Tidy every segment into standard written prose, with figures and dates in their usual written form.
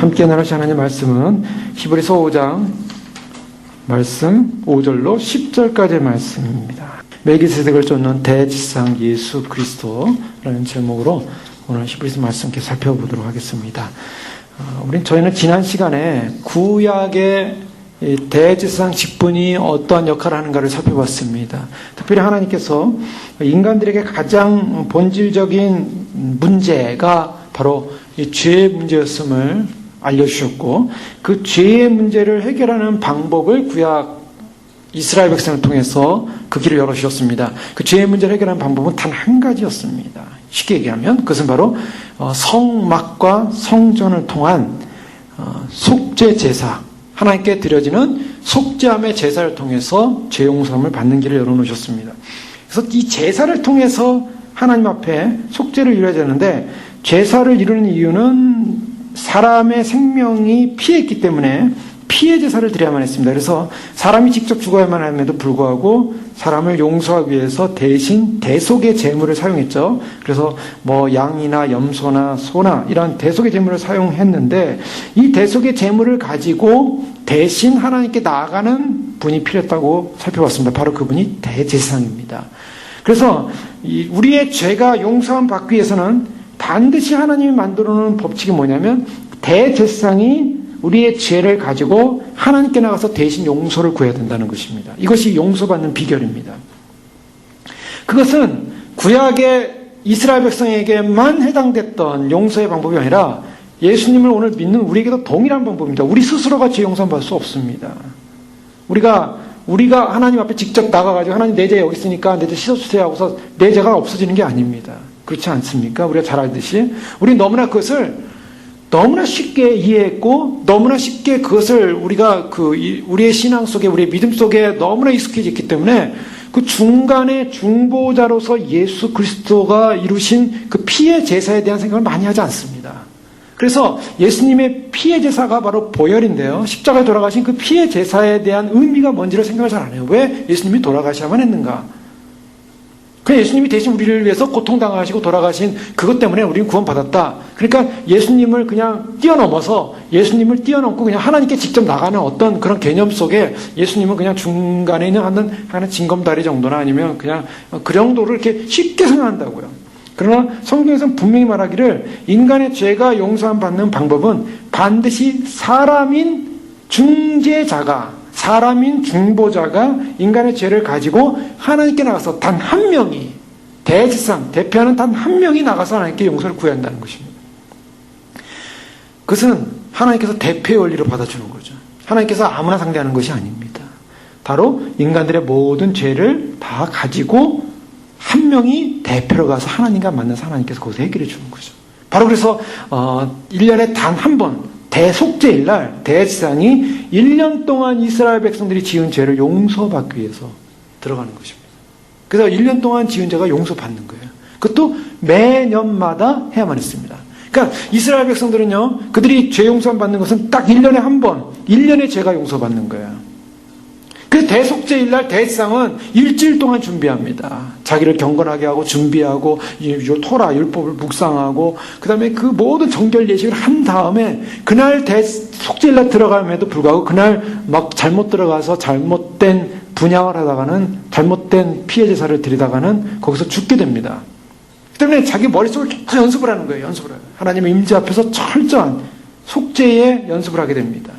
함께 나누실 하나님의 말씀은 히브리서 5장 말씀 5절로 10절까지의 말씀입니다. 멜기세덱을 쫓는 대지상 예수 그리스도라는 제목으로 오늘 히브리서 말씀 계속 살펴보도록 하겠습니다. 저희는 지난 시간에 구약의 대지상 직분이 어떠한 역할을 하는가를 살펴봤습니다. 특별히 하나님께서 인간들에게 가장 본질적인 문제가 바로 이 죄의 문제였음을 알려주셨고, 그 죄의 문제를 해결하는 방법을 구약 이스라엘 백성을 통해서 그 길을 열어주셨습니다. 그 죄의 문제를 해결하는 방법은 단 한 가지였습니다. 쉽게 얘기하면 그것은 바로 성막과 성전을 통한 속죄 제사, 하나님께 드려지는 속죄함의 제사를 통해서 죄 용서함을 받는 길을 열어놓으셨습니다. 그래서 이 제사를 통해서 하나님 앞에 속죄를 이루어야 되는데, 제사를 이루는 이유는 사람의 생명이 피했기 때문에 피해 제사를 드려야만 했습니다. 그래서 사람이 직접 죽어야만 함에도 불구하고 사람을 용서하기 위해서 대신 대속의 제물을 사용했죠. 그래서 양이나 염소나 소나 이런 대속의 제물을 사용했는데, 이 대속의 제물을 가지고 대신 하나님께 나아가는 분이 필요했다고 살펴봤습니다. 바로 그분이 대제사장입니다. 그래서 우리의 죄가 용서함 받기 위해서는 반드시 하나님이 만들어 놓은 법칙이 뭐냐면, 대제사장이 우리의 죄를 가지고 하나님께 나가서 대신 용서를 구해야 된다는 것입니다. 이것이 용서받는 비결입니다. 그것은 구약의 이스라엘 백성에게만 해당됐던 용서의 방법이 아니라 예수님을 오늘 믿는 우리에게도 동일한 방법입니다. 우리 스스로가 죄 용서받을 수 없습니다. 우리가 하나님 앞에 직접 나가가지고 하나님 내 죄 여기 있으니까 내 죄 씻어주세요 하고서 내 죄가 없어지는 게 아닙니다. 그렇지 않습니까? 우리가 잘 알듯이 우리 너무나 그것을 너무나 쉽게 이해했고, 너무나 쉽게 그것을 우리가 우리의 신앙 속에, 우리의 믿음 속에 너무나 익숙해져 있기 때문에 그 중간에 중보자로서 예수 그리스도가 이루신 그 피의 제사에 대한 생각을 많이 하지 않습니다. 그래서 예수님의 피의 제사가 바로 보혈인데요, 십자가에 돌아가신 그 피의 제사에 대한 의미가 뭔지를 생각을 잘 안 해요. 왜 예수님이 돌아가셔야만 했는가? 그 예수님이 대신 우리를 위해서 고통당하시고 돌아가신 그것 때문에 우리는 구원받았다. 그러니까 예수님을 그냥 뛰어넘어서, 예수님을 뛰어넘고 그냥 하나님께 직접 나가는 어떤 그런 개념 속에 예수님은 그냥 중간에 있는 하는 징검다리 정도나 아니면 그냥 그 정도를 이렇게 쉽게 생각한다고요. 그러나 성경에서는 분명히 말하기를 인간의 죄가 용서함 받는 방법은 반드시 사람인 중재자가, 사람인 중보자가 인간의 죄를 가지고 하나님께 나가서 단 한 명이, 대제사장, 대표하는 단 한 명이 나가서 하나님께 용서를 구해야 한다는 것입니다. 그것은 하나님께서 대표의 원리로 받아주는 거죠. 하나님께서 아무나 상대하는 것이 아닙니다. 바로 인간들의 모든 죄를 다 가지고 한 명이 대표로 가서 하나님과 만나서 하나님께서 거기서 해결해 주는 거죠. 바로 그래서 1년에 단 한 번, 대속죄일 날 대제사장이 1년 동안 이스라엘 백성들이 지은 죄를 용서받기 위해서 들어가는 것입니다. 그래서 1년 동안 지은 죄가 용서받는 거예요. 그것도 매년마다 해야만 했습니다. 그러니까 이스라엘 백성들은요, 그들이 죄 용서 받는 것은 딱 1년에 한 번, 1년의 죄가 용서받는 거예요. 그 대속죄일 날 대제사장은 일주일 동안 준비합니다. 자기를 경건하게 하고 준비하고 토라 율법을 묵상하고 그 다음에 그 모든 정결 예식을 한 다음에 그날 속죄일 날 들어감에도 불구하고 그날 막 잘못 들어가서 잘못된 분향을 하다가는, 잘못된 피해 제사를 드리다가는 거기서 죽게 됩니다. 그 때문에 자기 머릿속을 계속 연습을 하는 거예요. 연습을 해요. 하나님의 임재 앞에서 철저한 속죄의 연습을 하게 됩니다.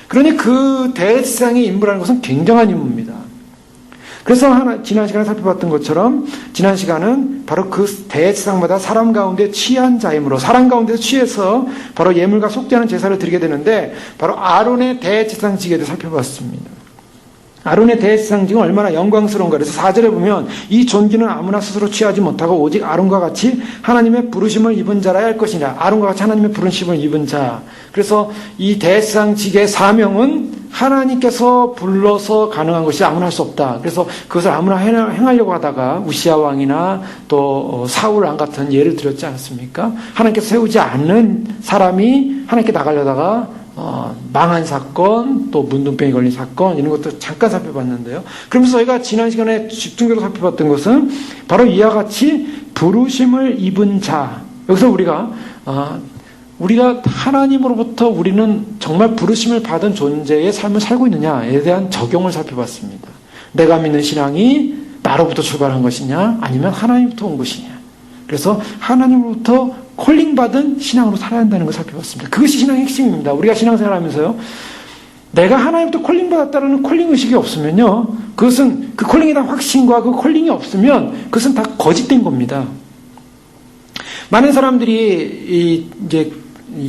그러니 그 대제사장의 임무라는 것은 굉장한 임무입니다. 그래서 지난 시간에 살펴봤던 것처럼 지난 시간은 바로 그 대제사장마다 사람 가운데 취한 자이므로, 사람 가운데서 취해서 바로 예물과 속죄하는 제사를 드리게 되는데, 바로 아론의 대제사장직에 대해 살펴봤습니다. 아론의 대제사장직은 얼마나 영광스러운가. 그래서 4절에 보면 이 존귀는 아무나 스스로 취하지 못하고 오직 아론과 같이 하나님의 부르심을 입은 자라야 할 것이냐. 아론과 같이 하나님의 부르심을 입은 자. 그래서 이 대제사장직의 사명은 하나님께서 불러서 가능한 것이 아무나 할 수 없다. 그래서 그것을 아무나 행하려고 하다가 우시아 왕이나 또 사울 왕 같은 예를 들었지 않습니까? 하나님께서 세우지 않는 사람이 하나님께 나가려다가 망한 사건, 또 문둥병이 걸린 사건, 이런 것도 잠깐 살펴봤는데요. 그러면서 저희가 지난 시간에 집중적으로 살펴봤던 것은 바로 이와 같이 부르심을 입은 자. 여기서 우리가 우리가 하나님으로부터 우리는 정말 부르심을 받은 존재의 삶을 살고 있느냐에 대한 적용을 살펴봤습니다. 내가 믿는 신앙이 나로부터 출발한 것이냐 아니면 하나님부터 온 것이냐. 그래서 하나님으로부터 콜링받은 신앙으로 살아야 한다는 것을 살펴봤습니다. 그것이 신앙의 핵심입니다. 우리가 신앙생활하면서요. 내가 하나님부터 콜링받았다는 콜링의식이 없으면요. 그것은 그 콜링에 대한 확신과 그 콜링이 없으면 그것은 다 거짓된 겁니다. 많은 사람들이 이제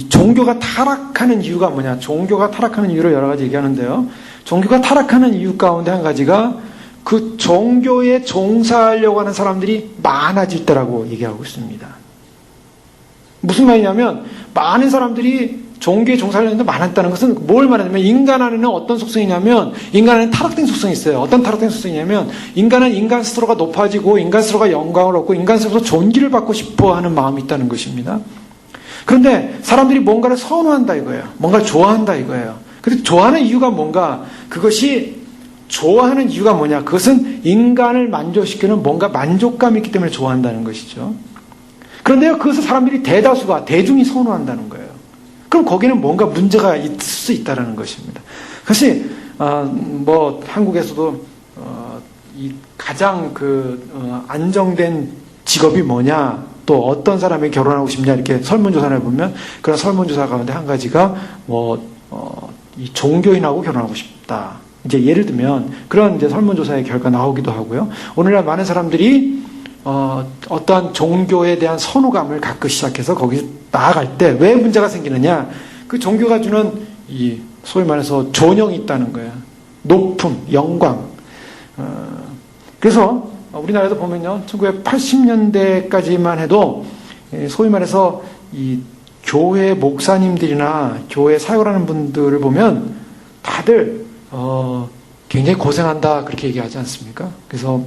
종교가 타락하는 이유가 뭐냐? 종교가 타락하는 이유를 여러 가지 얘기하는데요. 종교가 타락하는 이유 가운데 한 가지가 그 종교에 종사하려고 하는 사람들이 많아질 때라고 얘기하고 있습니다. 무슨 말이냐면 많은 사람들이 종교에 종사하려는 데 많았다는 것은 뭘 말하냐면 인간 안에는 어떤 속성이냐면 인간 안에는 타락된 속성이 있어요. 어떤 타락된 속성이냐면 인간은 인간 스스로가 높아지고 인간 스스로가 영광을 얻고 인간 스스로 존귀를 받고 싶어 하는 마음이 있다는 것입니다. 그런데 사람들이 뭔가를 선호한다 이거예요. 뭔가를 좋아한다 이거예요. 근데 좋아하는 이유가 뭔가? 그것이 좋아하는 이유가 뭐냐? 그것은 인간을 만족시키는 뭔가 만족감이 있기 때문에 좋아한다는 것이죠. 그런데요, 그것을 사람들이 대중이 선호한다는 거예요. 그럼 거기는 뭔가 문제가 있을 수 있다는 것입니다. 그것이, 한국에서도, 이 가장 안정된 직업이 뭐냐, 또 어떤 사람이 결혼하고 싶냐, 이렇게 설문조사를 해보면, 그런 설문조사 가운데 한 가지가, 이 종교인하고 결혼하고 싶다. 이제 예를 들면, 그런 이제 설문조사의 결과 나오기도 하고요. 오늘날 많은 사람들이, 어떠한 종교에 대한 선호감을 갖기 시작해서 거기 나아갈 때 왜 문제가 생기느냐? 그 종교가 주는 이 소위 말해서 존영이 있다는 거예요. 높음, 영광. 그래서 우리나라에도 보면요, 1980년대까지만 해도 소위 말해서 이 교회 목사님들이나 교회 사역을 하는 분들을 보면 다들 굉장히 고생한다 그렇게 얘기하지 않습니까? 그래서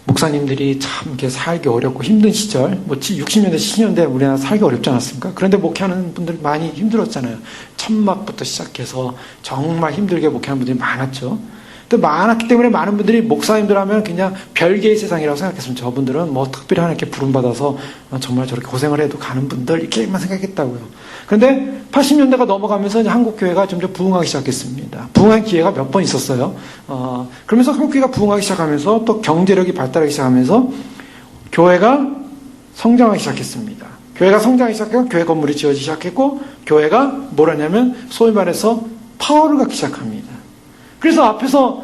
목사님들이 참 이렇게 살기 어렵고 힘든 시절, 60년대, 70년대 우리나라 살기 어렵지 않았습니까? 그런데 목회하는 분들 많이 힘들었잖아요. 천막부터 시작해서 정말 힘들게 목회하는 분들이 많았죠. 또 많았기 때문에 많은 분들이 목사님들 하면 그냥 별개의 세상이라고 생각했습니다. 저분들은 특별히 하나님께 부름받아서 정말 저렇게 고생을 해도 가는 분들 이렇게만 생각했다고요. 그런데 80년대가 넘어가면서 이제 한국교회가 점점 부흥하기 시작했습니다. 부흥한 기회가 몇 번 있었어요. 그러면서 한국교회가 부흥하기 시작하면서 또 경제력이 발달하기 시작하면서 교회가 성장하기 시작했습니다. 교회가 성장하기 시작해서 교회 건물이 지어지기 시작했고 교회가 뭐라냐면 소위 말해서 파워를 갖기 시작합니다. 그래서 앞에서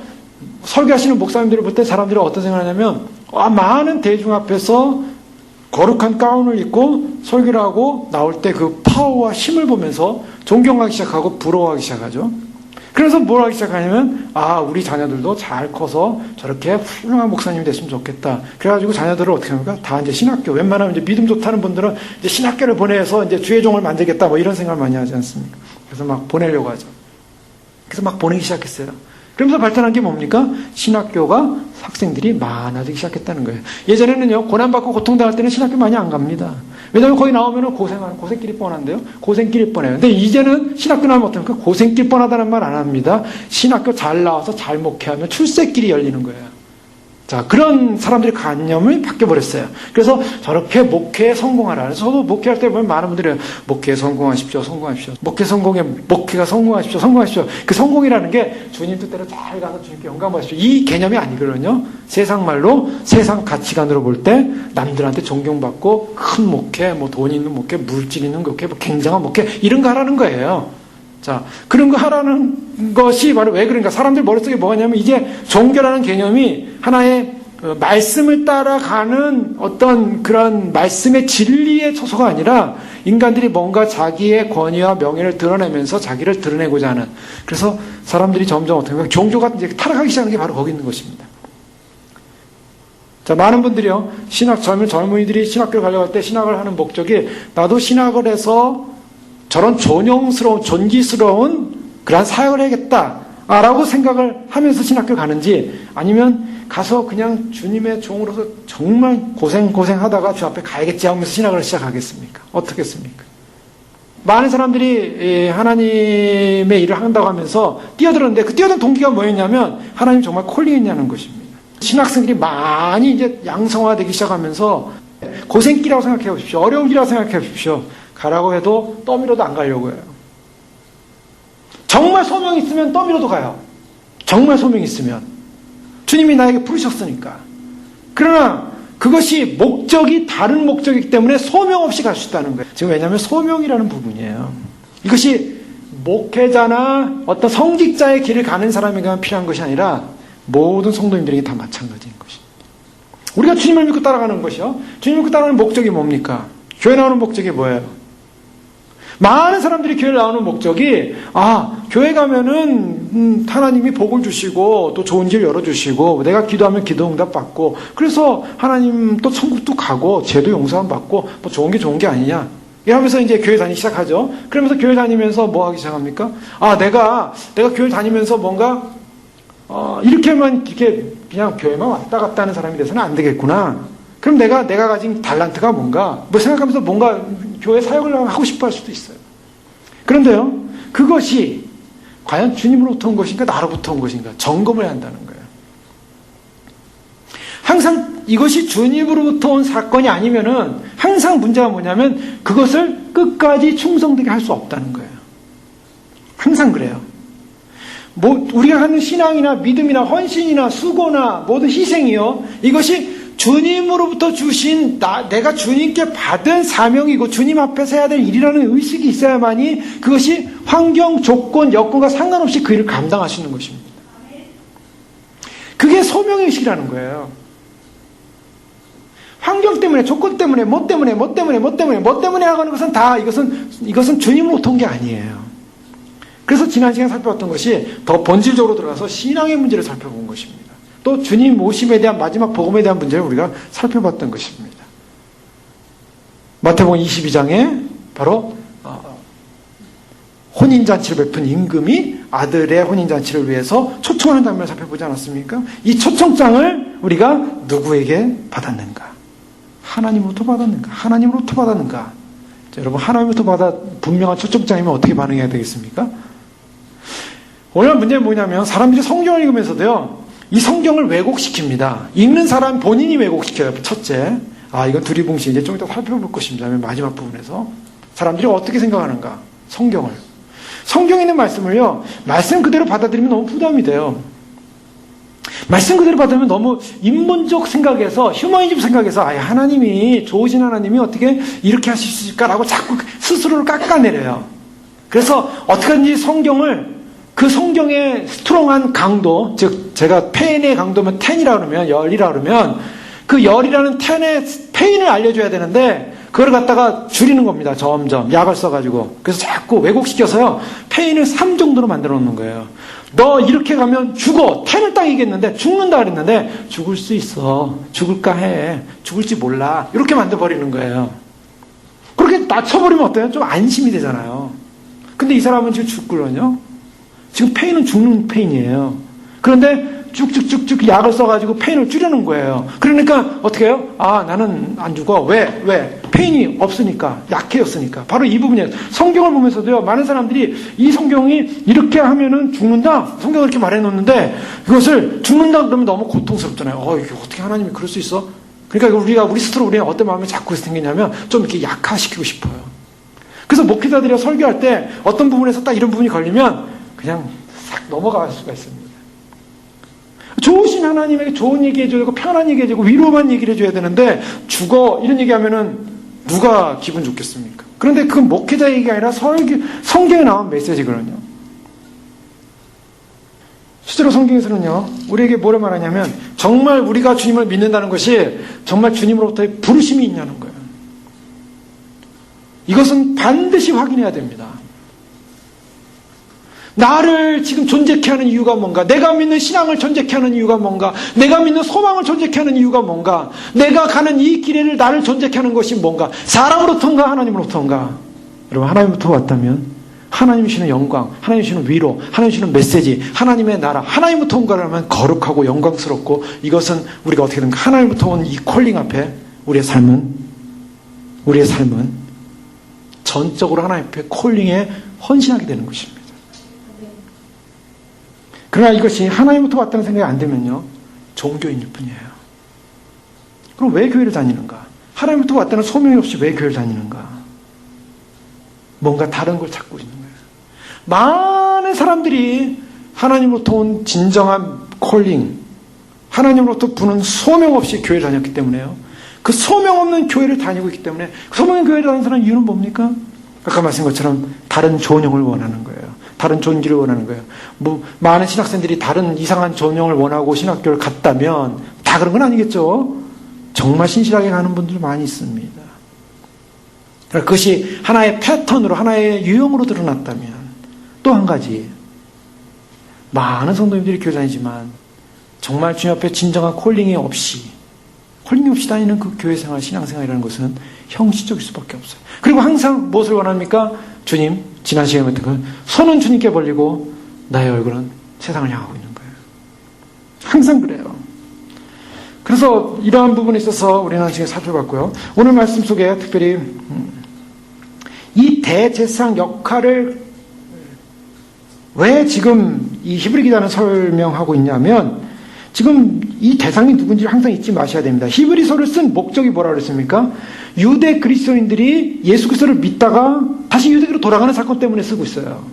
설교하시는 목사님들을 볼 때 사람들이 어떤 생각을 하냐면 많은 대중 앞에서 거룩한 가운을 입고 설교를 하고 나올 때 그 파워와 힘을 보면서 존경하기 시작하고 부러워하기 시작하죠. 그래서 뭘 하기 시작하냐면 우리 자녀들도 잘 커서 저렇게 훌륭한 목사님이 됐으면 좋겠다. 그래가지고 자녀들을 어떻게 합니까? 다 이제 신학교, 웬만하면 이제 믿음 좋다는 분들은 이제 신학교를 보내서 이제 주의 종을 만들겠다 이런 생각을 많이 하지 않습니까? 그래서 막 보내려고 하죠. 그래서 막 보내기 시작했어요. 그러면서 발전한 게 뭡니까? 신학교가 학생들이 많아지기 시작했다는 거예요. 예전에는요, 고난받고 고통당할 때는 신학교 많이 안 갑니다. 왜냐하면 거기 나오면 고생길이 뻔한데요. 고생길이 뻔해요. 근데 이제는 신학교 나오면 어떻습니까? 고생길 뻔하다는 말 안 합니다. 신학교 잘 나와서 잘 목회하면 출세길이 열리는 거예요. 자, 그런 사람들의 관념이 바뀌어버렸어요. 그래서 저렇게 목회에 성공하라. 그래서 저도 목회할 때 보면 많은 분들이 목회에 성공하십시오. 목회가 성공하십시오. 그 성공이라는 게 주님 뜻대로 잘 가서 주님께 영광 받으십시오. 이 개념이 아니거든요. 세상 말로, 세상 가치관으로 볼 때 남들한테 존경받고 큰 목회, 돈 있는 목회, 물질 있는 목회, 굉장한 목회 이런 거 하라는 거예요. 자, 그런 거 하라는 것이 바로 왜 그런가? 사람들 머릿속에 뭐가 있냐면 이제 종교라는 개념이 하나의 말씀을 따라가는 어떤 그런 말씀의 진리의 처소가 아니라 인간들이 뭔가 자기의 권위와 명예를 드러내면서 자기를 드러내고자 하는, 그래서 사람들이 점점 어떻게 보면 종교가 이제 타락하기 시작하는 게 바로 거기 있는 것입니다. 자, 많은 분들이요, 젊은이들이 신학교를 가려고 할 때 신학을 하는 목적이 나도 신학을 해서 저런 존귀스러운 그러한 사역을 해야겠다라고 생각을 하면서 신학교 가는지, 아니면 가서 그냥 주님의 종으로서 정말 고생하다가 주 앞에 가야겠지 하면서 신학을 시작하겠습니까? 어떻겠습니까? 많은 사람들이 하나님의 일을 한다고 하면서 뛰어들었는데 그 뛰어든 동기가 뭐였냐면 하나님 정말 콜링했냐는 것입니다. 신학생들이 많이 이제 양성화되기 시작하면서 고생길이라고 생각해 보십시오. 어려운 길이라고 생각해 보십시오. 가라고 해도 떠밀어도 안 가려고 해요. 정말 소명이 있으면 떠밀어도 가요. 정말 소명이 있으면. 주님이 나에게 부르셨으니까. 그러나 그것이 목적이 다른 목적이기 때문에 소명 없이 갈 수 있다는 거예요. 지금 왜냐하면 소명이라는 부분이에요. 이것이 목회자나 어떤 성직자의 길을 가는 사람에게만 필요한 것이 아니라 모든 성도님들에게 다 마찬가지인 것입니다. 우리가 주님을 믿고 따라가는 것이요. 주님을 믿고 따라가는 목적이 뭡니까? 교회 나오는 목적이 뭐예요? 많은 사람들이 교회를 나오는 목적이 교회 가면은 하나님이 복을 주시고 또 좋은 길 열어주시고 내가 기도하면 기도 응답 받고 그래서 하나님 또 천국도 가고 죄도 용서함 받고 뭐 좋은 게 아니냐 이러면서 이제 교회 다니기 시작하죠. 그러면서 교회 다니면서 뭐 하기 시작합니까? 내가 교회 다니면서 뭔가 이렇게만 이렇게 그냥 교회만 왔다 갔다 하는 사람이 돼서는 안 되겠구나. 그럼 내가 가진 달란트가 뭔가 뭐 생각하면서 뭔가 교회 사역을 하고 싶어 할 수도 있어요. 그런데요, 그것이 과연 주님으로부터 온 것인가 나로부터 온 것인가 점검을 해야 한다는 거예요. 항상 이것이 주님으로부터 온 사건이 아니면은 항상 문제가 뭐냐면 그것을 끝까지 충성되게 할 수 없다는 거예요. 항상 그래요. 우리가 하는 신앙이나 믿음이나 헌신이나 수고나 모든 희생이요, 이것이 주님으로부터 주신 내가 주님께 받은 사명이고 주님 앞에서 해야 될 일이라는 의식이 있어야만이 그것이 환경, 조건, 여건과 상관없이 그 일을 감당할 수 있는 것입니다. 그게 소명의 의식이라는 거예요. 환경 때문에, 조건 때문에, 뭐 때문에 하는 것은 다 이것은 주님으로부터 온 게 아니에요. 그래서 지난 시간에 살펴봤던 것이 더 본질적으로 들어가서 신앙의 문제를 살펴본 것입니다. 또 주님 오심에 대한 마지막 복음에 대한 문제를 우리가 살펴봤던 것입니다. 마태복음 22장에 바로 혼인잔치를 베푼 임금이 아들의 혼인잔치를 위해서 초청하는 장면을 살펴보지 않았습니까? 이 초청장을 우리가 누구에게 받았는가? 하나님으로부터 받았는가? 하나님으로부터 받았는가? 자, 여러분, 하나님으로부터 받아 분명한 초청장이면 어떻게 반응해야 되겠습니까? 오늘 문제는 뭐냐면 사람들이 성경을 읽으면서도요, 이 성경을 왜곡시킵니다. 읽는 사람 본인이 왜곡시켜요. 첫째, 이건 두리뭉실 이제 좀 이따 살펴볼 것입니다. 마지막 부분에서 사람들이 어떻게 생각하는가? 성경에 있는 말씀을요, 말씀 그대로 받아들이면 너무 부담이 돼요. 말씀 그대로 받으면 너무 인문적 생각에서, 휴머니즘 생각에서 하나님이, 좋으신 하나님이 어떻게 이렇게 하실 수 있을까라고 자꾸 스스로를 깎아내려요. 그래서 어떻게든지 그 성경의 스트롱한 강도, 즉 제가 페인의 강도면 10이라 그러면, 열이라 그러면 그 열이라는 10의 페인을 알려줘야 되는데 그걸 갖다가 줄이는 겁니다. 점점 약을 써가지고. 그래서 자꾸 왜곡시켜서요, 페인을 3 정도로 만들어 놓는 거예요. 너 이렇게 가면 죽어. 10을 딱 이겼는데 죽는다 그랬는데 죽을 수 있어. 죽을까 해. 죽을지 몰라. 이렇게 만들어버리는 거예요. 그렇게 낮춰버리면 어때요? 좀 안심이 되잖아요. 근데 이 사람은 지금 죽거든요. 지금 페인은 죽는 페인이에요. 그런데 쭉쭉쭉쭉 약을 써가지고 페인을 줄여놓은 거예요. 그러니까 어떻게 해요? 나는 안 죽어. 왜? 페인이 없으니까. 약해졌으니까. 바로 이 부분이에요. 성경을 보면서도요, 많은 사람들이 이 성경이 이렇게 하면은 죽는다? 성경을 이렇게 말해놓는데 이것을 죽는다 그러면 너무 고통스럽잖아요. 이게 어떻게 하나님이 그럴 수 있어? 그러니까 우리 스스로 우리가 어떤 마음이 자꾸 생기냐면 좀 이렇게 약화시키고 싶어요. 그래서 목회자들이 설교할 때 어떤 부분에서 딱 이런 부분이 걸리면 그냥 싹 넘어갈 수가 있습니다. 좋으신 하나님에게 좋은 얘기 해줘야 되고 편한 얘기 해주고 위로만 얘기를 해줘야 되는데 죽어 이런 얘기하면은 누가 기분 좋겠습니까? 그런데 그건 목회자 얘기가 아니라 성경에 나온 메시지거든요. 실제로 성경에서는요, 우리에게 뭐를 말하냐면 정말 우리가 주님을 믿는다는 것이 정말 주님으로부터의 부르심이 있냐는 거예요. 이것은 반드시 확인해야 됩니다. 나를 지금 존재케 하는 이유가 뭔가? 내가 믿는 신앙을 존재케 하는 이유가 뭔가? 내가 믿는 소망을 존재케 하는 이유가 뭔가? 내가 가는 이 길을 나를 존재케 하는 것이 뭔가? 사람으로부터인가 하나님으로부터인가? 여러분, 하나님부터 왔다면 하나님 주시는 영광, 하나님 주시는 위로, 하나님 주시는 메시지, 하나님의 나라, 하나님부터 온 거라면 거룩하고 영광스럽고, 이것은 우리가 어떻게 된가? 하나님부터 온 이 콜링 앞에 우리의 삶은 전적으로 하나님 앞에 콜링에 헌신하게 되는 것입니다. 그러나 이것이 하나님부터 왔다는 생각이 안 들면요, 종교인일 뿐이에요. 그럼 왜 교회를 다니는가? 하나님부터 왔다는 소명이 없이 왜 교회를 다니는가? 뭔가 다른 걸 찾고 있는 거예요. 많은 사람들이 하나님으로부터 온 진정한 콜링, 하나님으로부터 부는 소명 없이 교회를 다녔기 때문에요. 그 소명 없는 교회를 다니고 있기 때문에 그 소명 없는 교회를 다니는 사람 이유는 뭡니까? 아까 말씀한 것처럼 다른 존영을 원하는 거예요. 다른 존귀를 원하는 거예요. 많은 신학생들이 다른 이상한 존영을 원하고 신학교를 갔다면 다 그런 건 아니겠죠. 정말 신실하게 가는 분들 많이 있습니다. 그것이 하나의 패턴으로, 하나의 유형으로 드러났다면 또 한 가지, 많은 성도님들이 교회 다니지만 정말 주님 앞에 진정한 콜링이 없이 다니는 그 교회생활, 신앙생활이라는 것은 형식적일 수밖에 없어요. 그리고 항상 무엇을 원합니까? 주님, 지난 시간에 같은 건 손은 주님께 벌리고 나의 얼굴은 세상을 향하고 있는 거예요. 항상 그래요. 그래서 이러한 부분에 있어서 우리는 지금 살펴봤고요. 오늘 말씀 속에 특별히 이 대제사장 역할을 왜 지금 이 히브리 기자는 설명하고 있냐면, 지금 이 대상이 누군지 항상 잊지 마셔야 됩니다. 히브리서를 쓴 목적이 뭐라고 그랬습니까? 유대 그리스도인들이 예수 그리스도를 믿다가 다시 유대교로 돌아가는 사건 때문에 쓰고 있어요.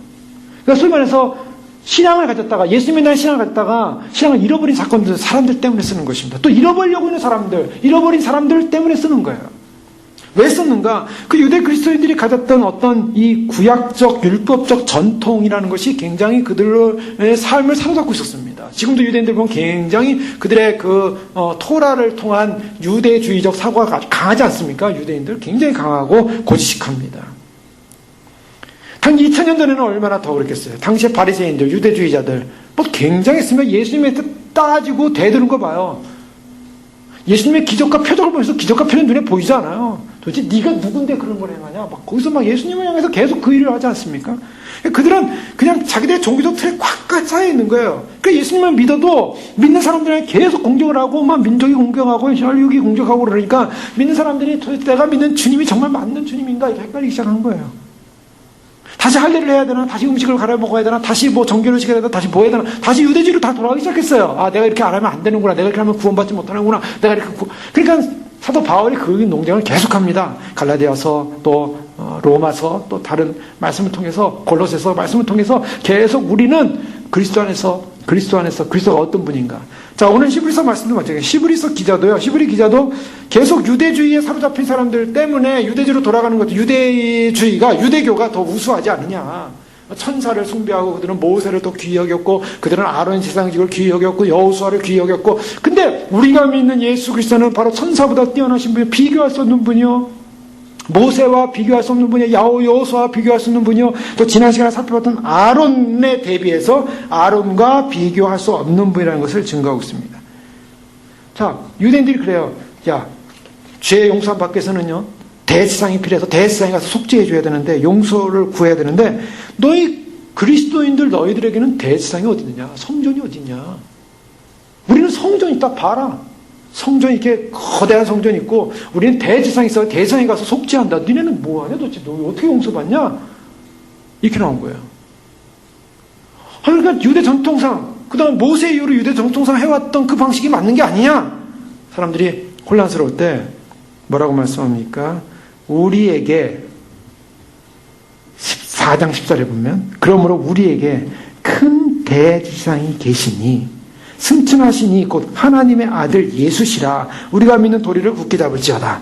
그러니까 소위 말해서 신앙을 가졌다가, 예수 믿는 신앙을 가졌다가 신앙을 잃어버린 사건들, 사람들 때문에 쓰는 것입니다. 또 잃어버리려고 하는 사람들, 잃어버린 사람들 때문에 쓰는 거예요. 왜 썼는가? 그 유대 그리스도인들이 가졌던 어떤 이 구약적, 율법적 전통이라는 것이 굉장히 그들의 삶을 사로잡고 있었습니다. 지금도 유대인들 보면 굉장히 그들의 토라를 통한 유대주의적 사고가 아주 강하지 않습니까? 유대인들 굉장히 강하고 고지식합니다. 단 2000년 전에는 얼마나 더 그랬겠어요. 당시에 바리새인들, 유대주의자들 뭐 굉장했으면 예수님의 뜻 따지고 대드는 거 봐요. 예수님의 기적과 표적을 보면서 기적과 표적은 눈에 보이지 않아요. 도대체 네가 누군데 그런 걸 행하냐? 막 거기서 막 예수님을 향해서 계속 그 일을 하지 않습니까? 그들은 그냥 자기들의 종교적 틀에 꽉 쌓여 있는 거예요. 그러니까 예수님을 믿어도 믿는 사람들에게 계속 공격을 하고 막 민족이 공격하고 혈육이 공격하고 그러니까 믿는 사람들이 도대체 내가 믿는 주님이 정말 맞는 주님인가 이렇게 헷갈리기 시작한 거예요. 다시 할례를 해야 되나? 다시 음식을 갈아 먹어야 되나? 다시 뭐 정결을 지켜야 되나? 다시 뭐 해야 되나? 다시 유대주의로 다 돌아가기 시작했어요. 아, 내가 이렇게 안 하면 안 되는구나. 내가 이렇게 하면 구원받지 못하는구나. 내가 이렇게 그러니까 사도 바울이 그 농장을 계속합니다. 갈라디아서 또 로마서 또 다른 말씀을 통해서 골로새서 말씀을 통해서 계속 우리는 그리스도가 어떤 분인가. 자, 오늘 히브리서 말씀도 마찬가지예요. 히브리 기자도 계속 유대주의에 사로잡힌 사람들 때문에 유대주의로 돌아가는 것도 유대교가 더 우수하지 않느냐. 천사를 숭배하고 그들은 모세를 더 귀히 여겼고 그들은 아론의 제사장직을 귀히 여겼고 여호수아를 귀히 여겼고, 근데 우리가 믿는 예수 그리스도는 바로 천사보다 뛰어나신 분이요, 비교할 수 없는 분이요, 모세와 비교할 수 없는 분이요, 여호수아와 비교할 수 없는 분이요, 또 지난 시간에 살펴봤던 아론에 대비해서 아론과 비교할 수 없는 분이라는 것을 증거하고 있습니다. 자, 유대인들이 그래요. 야, 죄 용서 받기 위해서는요 대제사장이 필요해서 대제사장이 가서 속죄해 줘야 되는데, 용서를 구해야 되는데, 너희 그리스도인들 너희들에게는 대제사장이 어디 있느냐? 성전이 어디 있냐? 우리는 성전이 있다 봐라. 성전이 이렇게 거대한 성전이 있고 우리는 대제사장이 있어. 대제사장이 가서 속죄한다. 니네는 뭐하냐 도대체? 너 어떻게 용서받냐? 이렇게 나온 거예요. 그러니까 유대 전통상, 그 다음 모세 이후로 유대 전통상 해왔던 그 방식이 맞는 게 아니냐? 사람들이 혼란스러울 때 뭐라고 말씀합니까? 우리에게 14장 14절에 보면, 그러므로 우리에게 큰 대제사장이 계시니 승천하시니 곧 하나님의 아들 예수시라. 우리가 믿는 도리를 굳게 잡을지어다.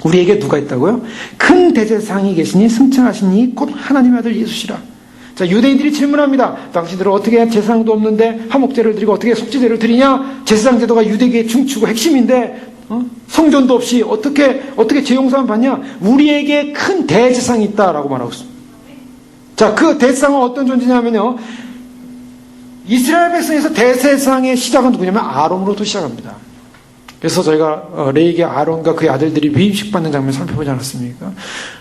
우리에게 누가 있다고요? 큰 대제사장이 계시니 승천하시니 곧 하나님의 아들 예수시라. 자, 유대인들이 질문합니다. 당신들은 어떻게 제사장도 없는데 화목제를 드리고 어떻게 속죄제를 드리냐? 제사장 제도가 유대계의 중추고 핵심인데 성전도 없이 어떻게 죄용서만 받냐? 우리에게 큰 대제사장이 있다라고 말하고 있습니다. 자, 그 대제사장은 어떤 존재냐면요, 이스라엘 백성에서 대제사장의 시작은 누구냐면 아론으로부터 시작합니다. 그래서 저희가 레이기 아론과 그의 아들들이 위임식 받는 장면을 살펴보지 않았습니까?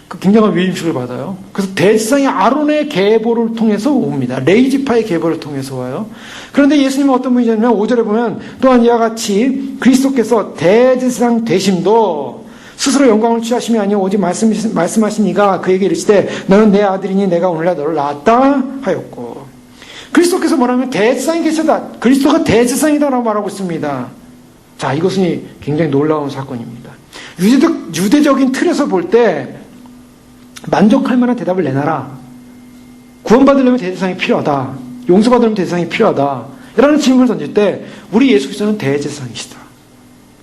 그 굉장한 위임식을 받아요. 그래서 대제사장이 아론의 계보를 통해서 옵니다. 레이 지파의 계보를 통해서 와요. 그런데 예수님은 어떤 분이냐면 5절에 보면, 또한 이와 같이 그리스도께서 대제사장 되심도 스스로 영광을 취하심이 아니요 오직 말씀하신 이가 그에게 이르시되 너는 내 아들이니 내가 오늘날 너를 낳았다 하였고, 그리스도께서 뭐라면 대제사장이 계시다. 그리스도가 대제사장이다라고 말하고 있습니다. 자, 이것은 굉장히 놀라운 사건입니다. 유대적인 틀에서 볼 때 만족할 만한 대답을 내놔라. 구원받으려면 대제사장이 필요하다. 용서받으려면 대제사장이 필요하다. 이라는 질문을 던질 때 우리 예수 그리스도는 대제사장이시다.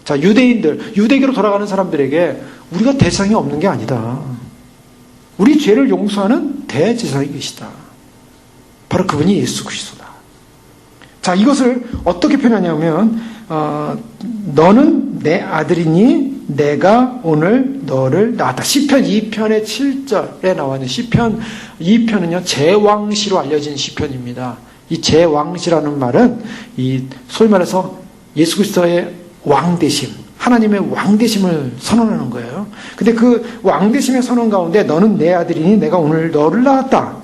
자, 유대계로 돌아가는 사람들에게 우리가 대제사장이 없는 게 아니다. 우리 죄를 용서하는 대제사장이 계시다. 바로 그분이 예수 그리스도다. 자, 이것을 어떻게 표현하냐면 너는 내 아들이니 내가 오늘 너를 낳았다. 시편 2편의 7절에 나와 있는 시편 2편은요 제왕시로 알려진 시편입니다. 이 제왕시라는 말은 이 소위 말해서 예수 그리스도의 왕되심, 하나님의 왕되심을 선언하는 거예요. 근데 그 왕되심의 선언 가운데 너는 내 아들이니 내가 오늘 너를 낳았다.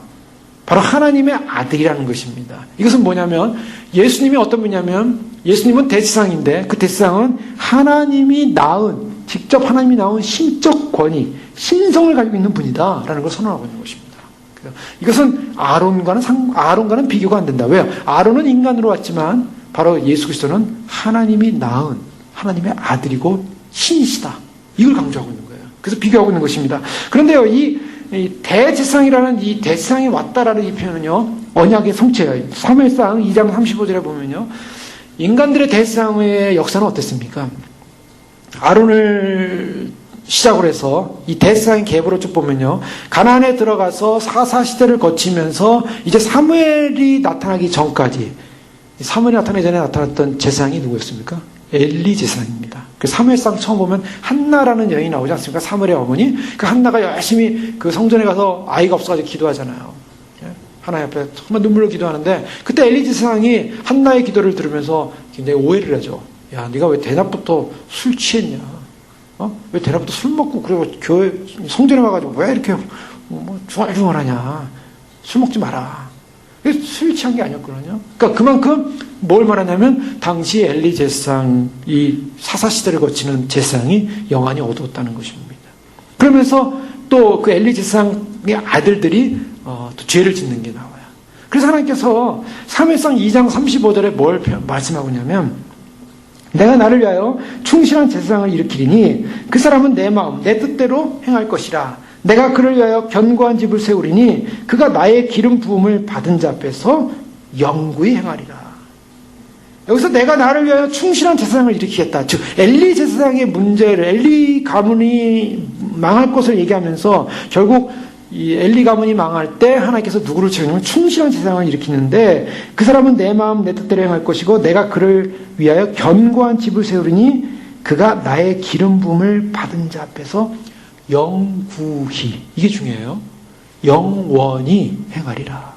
바로 하나님의 아들이라는 것입니다. 이것은 뭐냐면 예수님이 어떤 분이냐면 예수님은 대제사장인데 그 대제사장은 하나님이 낳은, 직접 하나님이 낳은 신적 권위, 신성을 가지고 있는 분이다라는 걸 선언하고 있는 것입니다. 이것은 아론과는 비교가 안 된다. 왜요? 아론은 인간으로 왔지만 바로 예수 그리스도는 하나님이 낳은 하나님의 아들이고 신이시다. 이걸 강조하고 있는 거예요. 그래서 비교하고 있는 것입니다. 그런데요, 이 대제사장이라는 이 대제사장이 왔다라는 이 표현은요, 언약의 성체예요. 사무엘상 2장 35절에 보면요, 인간들의 대제사장의 역사는 어땠습니까? 아론을 시작으로 해서 이 대제사장의 계보를 쭉 보면요, 가나안에 들어가서 사사시대를 거치면서 이제 사무엘이 나타나기 전까지, 사무엘이 나타나기 전에 나타났던 제사장이 누구였습니까? 엘리 제사장입니다. 그 사무엘상 처음 보면 한나라는 여인이 나오지 않습니까? 사무엘의 어머니. 그 한나가 열심히 그 성전에 가서 아이가 없어가지고 기도하잖아요. 하나님 앞에 정말 눈물로 기도하는데 그때 엘리 제사장이 한나의 기도를 들으면서 굉장히 오해를 하죠. 야, 네가 왜 대낮부터 술 취했냐? 왜 대낮부터 술 먹고 그리고 교회 성전에 와가지고 왜 이렇게 중얼중얼하냐? 술 먹지 마라. 술 취한 게 아니었거든요. 그러니까 그만큼 뭘 말하냐면 당시 엘리 제사장, 이 사사시대를 거치는 제사장이 영안이 어두웠다는 것입니다. 그러면서 또 그 엘리 제사장의 아들들이 또 죄를 짓는 게 나와요. 그래서 하나님께서 사무엘상 2장 35절에 뭘 말씀하고 있냐면 내가 나를 위하여 충실한 제사장을 일으키리니 그 사람은 내 마음, 내 뜻대로 행할 것이라. 내가 그를 위하여 견고한 집을 세우리니 그가 나의 기름 부음을 받은 자 앞에서 영구히 행하리라. 여기서 내가 나를 위하여 충실한 제사장을 일으키겠다. 즉 엘리 제사장의 문제를, 엘리 가문이 망할 것을 얘기하면서 결국 이 엘리 가문이 망할 때 하나님께서 누구를 채우냐면 충실한 제사장을 일으키는데 그 사람은 내 마음 내 뜻대로 행할 것이고 내가 그를 위하여 견고한 집을 세우리니 그가 나의 기름 부음을 받은 자 앞에서 영구히, 이게 중요해요. 영원히 행하리라.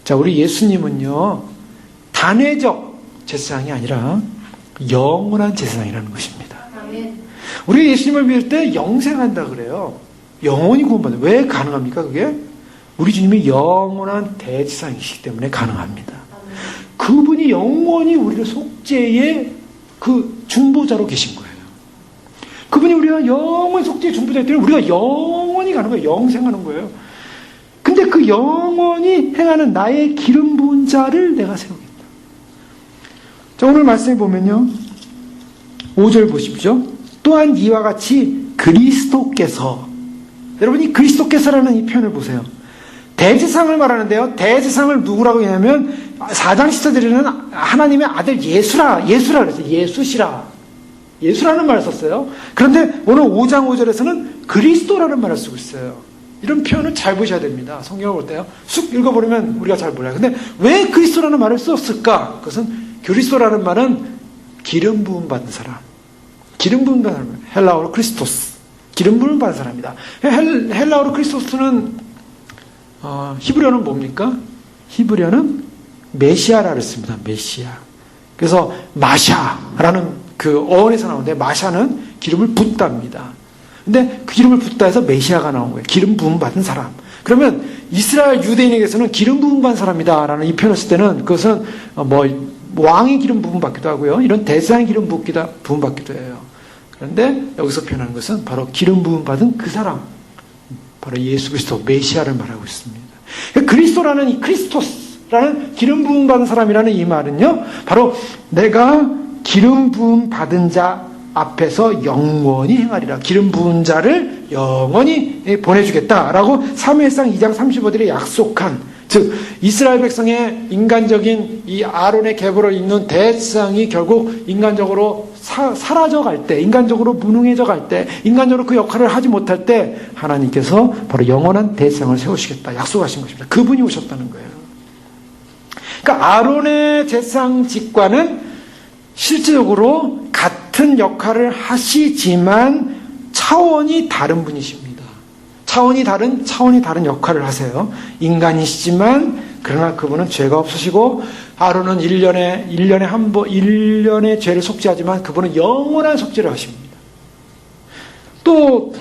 자, 우리 예수님은요 단회적 제사장이 아니라 영원한 제사장이라는 것입니다. 우리 예수님을 믿을 때 영생한다 그래요. 영원히 구원받는. 왜 가능합니까 그게? 우리 주님이 영원한 대제사장이시기 때문에 가능합니다. 그분이 영원히 우리를 속죄의 그 중보자로 계신 거예요. 그분이 우리가 영원히 속죄의 중보자이기 때문에 우리가 영원히 가는 거예요. 영생하는 거예요. 근데 그 영원히 행하는 나의 기름 부은 자를 내가 세우겠다. 자, 오늘 말씀해 보면요, 5절 보십시오. 또한 이와 같이 그리스도께서, 여러분 이 그리스도께서라는 이 표현을 보세요. 대제사장을 말하는데요, 대제사장을 누구라고 하냐면 4장 10절에는 하나님의 아들 예수라 그랬어요. 예수라는 말을 썼어요. 그런데 오늘 5장 5절에서는 그리스도라는 말을 쓰고 있어요. 이런 표현을 잘 보셔야 됩니다. 성경을 볼 때요, 쑥 읽어버리면 우리가 잘 몰라요. 근데 왜 그리스도라는 말을 썼을까? 그것은 그리스도라는 말은 기름 부음 받은 사람, 기름 부음 받은 사람, 헬라어로 크리스토스, 기름 부음 받은 사람이다. 헬라어로 크리스토스는 히브리어는 뭡니까? 히브리어는 메시아라 그랬습니다. 메시아. 그래서 마샤라는 그 어원에서 나오는데 마샤는 기름을 붓답니다. 근데 그 기름을 붓다 해서 메시아가 나온 거예요. 기름 부음 받은 사람. 그러면 이스라엘 유대인에게서는 기름 부음 받은 사람이다라는 이 표현을 쓸 때는 그것은 왕의 기름 부음 받기도 하고요. 이런 대사의 기름 부음 받기도 해요. 그런데 여기서 표현하는 것은 바로 기름 부음 받은 그 사람, 바로 예수 그리스도 메시아를 말하고 있습니다. 그리스도라는 이 크리스토스라는 기름 부음 받은 사람이라는 이 말은요, 바로 내가 기름 부음 받은 자 앞에서 영원히 행하리라. 기름 부은 자를 영원히 보내주겠다라고 사무엘상 2장 35절에 약속한, 즉 이스라엘 백성의 인간적인 이 아론의 계보를 잇는 대상이 결국 인간적으로 사라져갈 때, 인간적으로 무능해져 갈 때, 인간적으로 그 역할을 하지 못할 때 하나님께서 바로 영원한 대상을 세우시겠다 약속하신 것입니다. 그분이 오셨다는 거예요. 그러니까 아론의 제사장직과는 실질적으로 같은 역할을 하시지만 차원이 다른 분이십니다. 차원이 다른 역할을 하세요. 인간이시지만 그러나 그분은 죄가 없으시고, 아론은 1년에 한 번, 1년의 죄를 속죄하지만 그분은 영원한 속죄를 하십니다. 또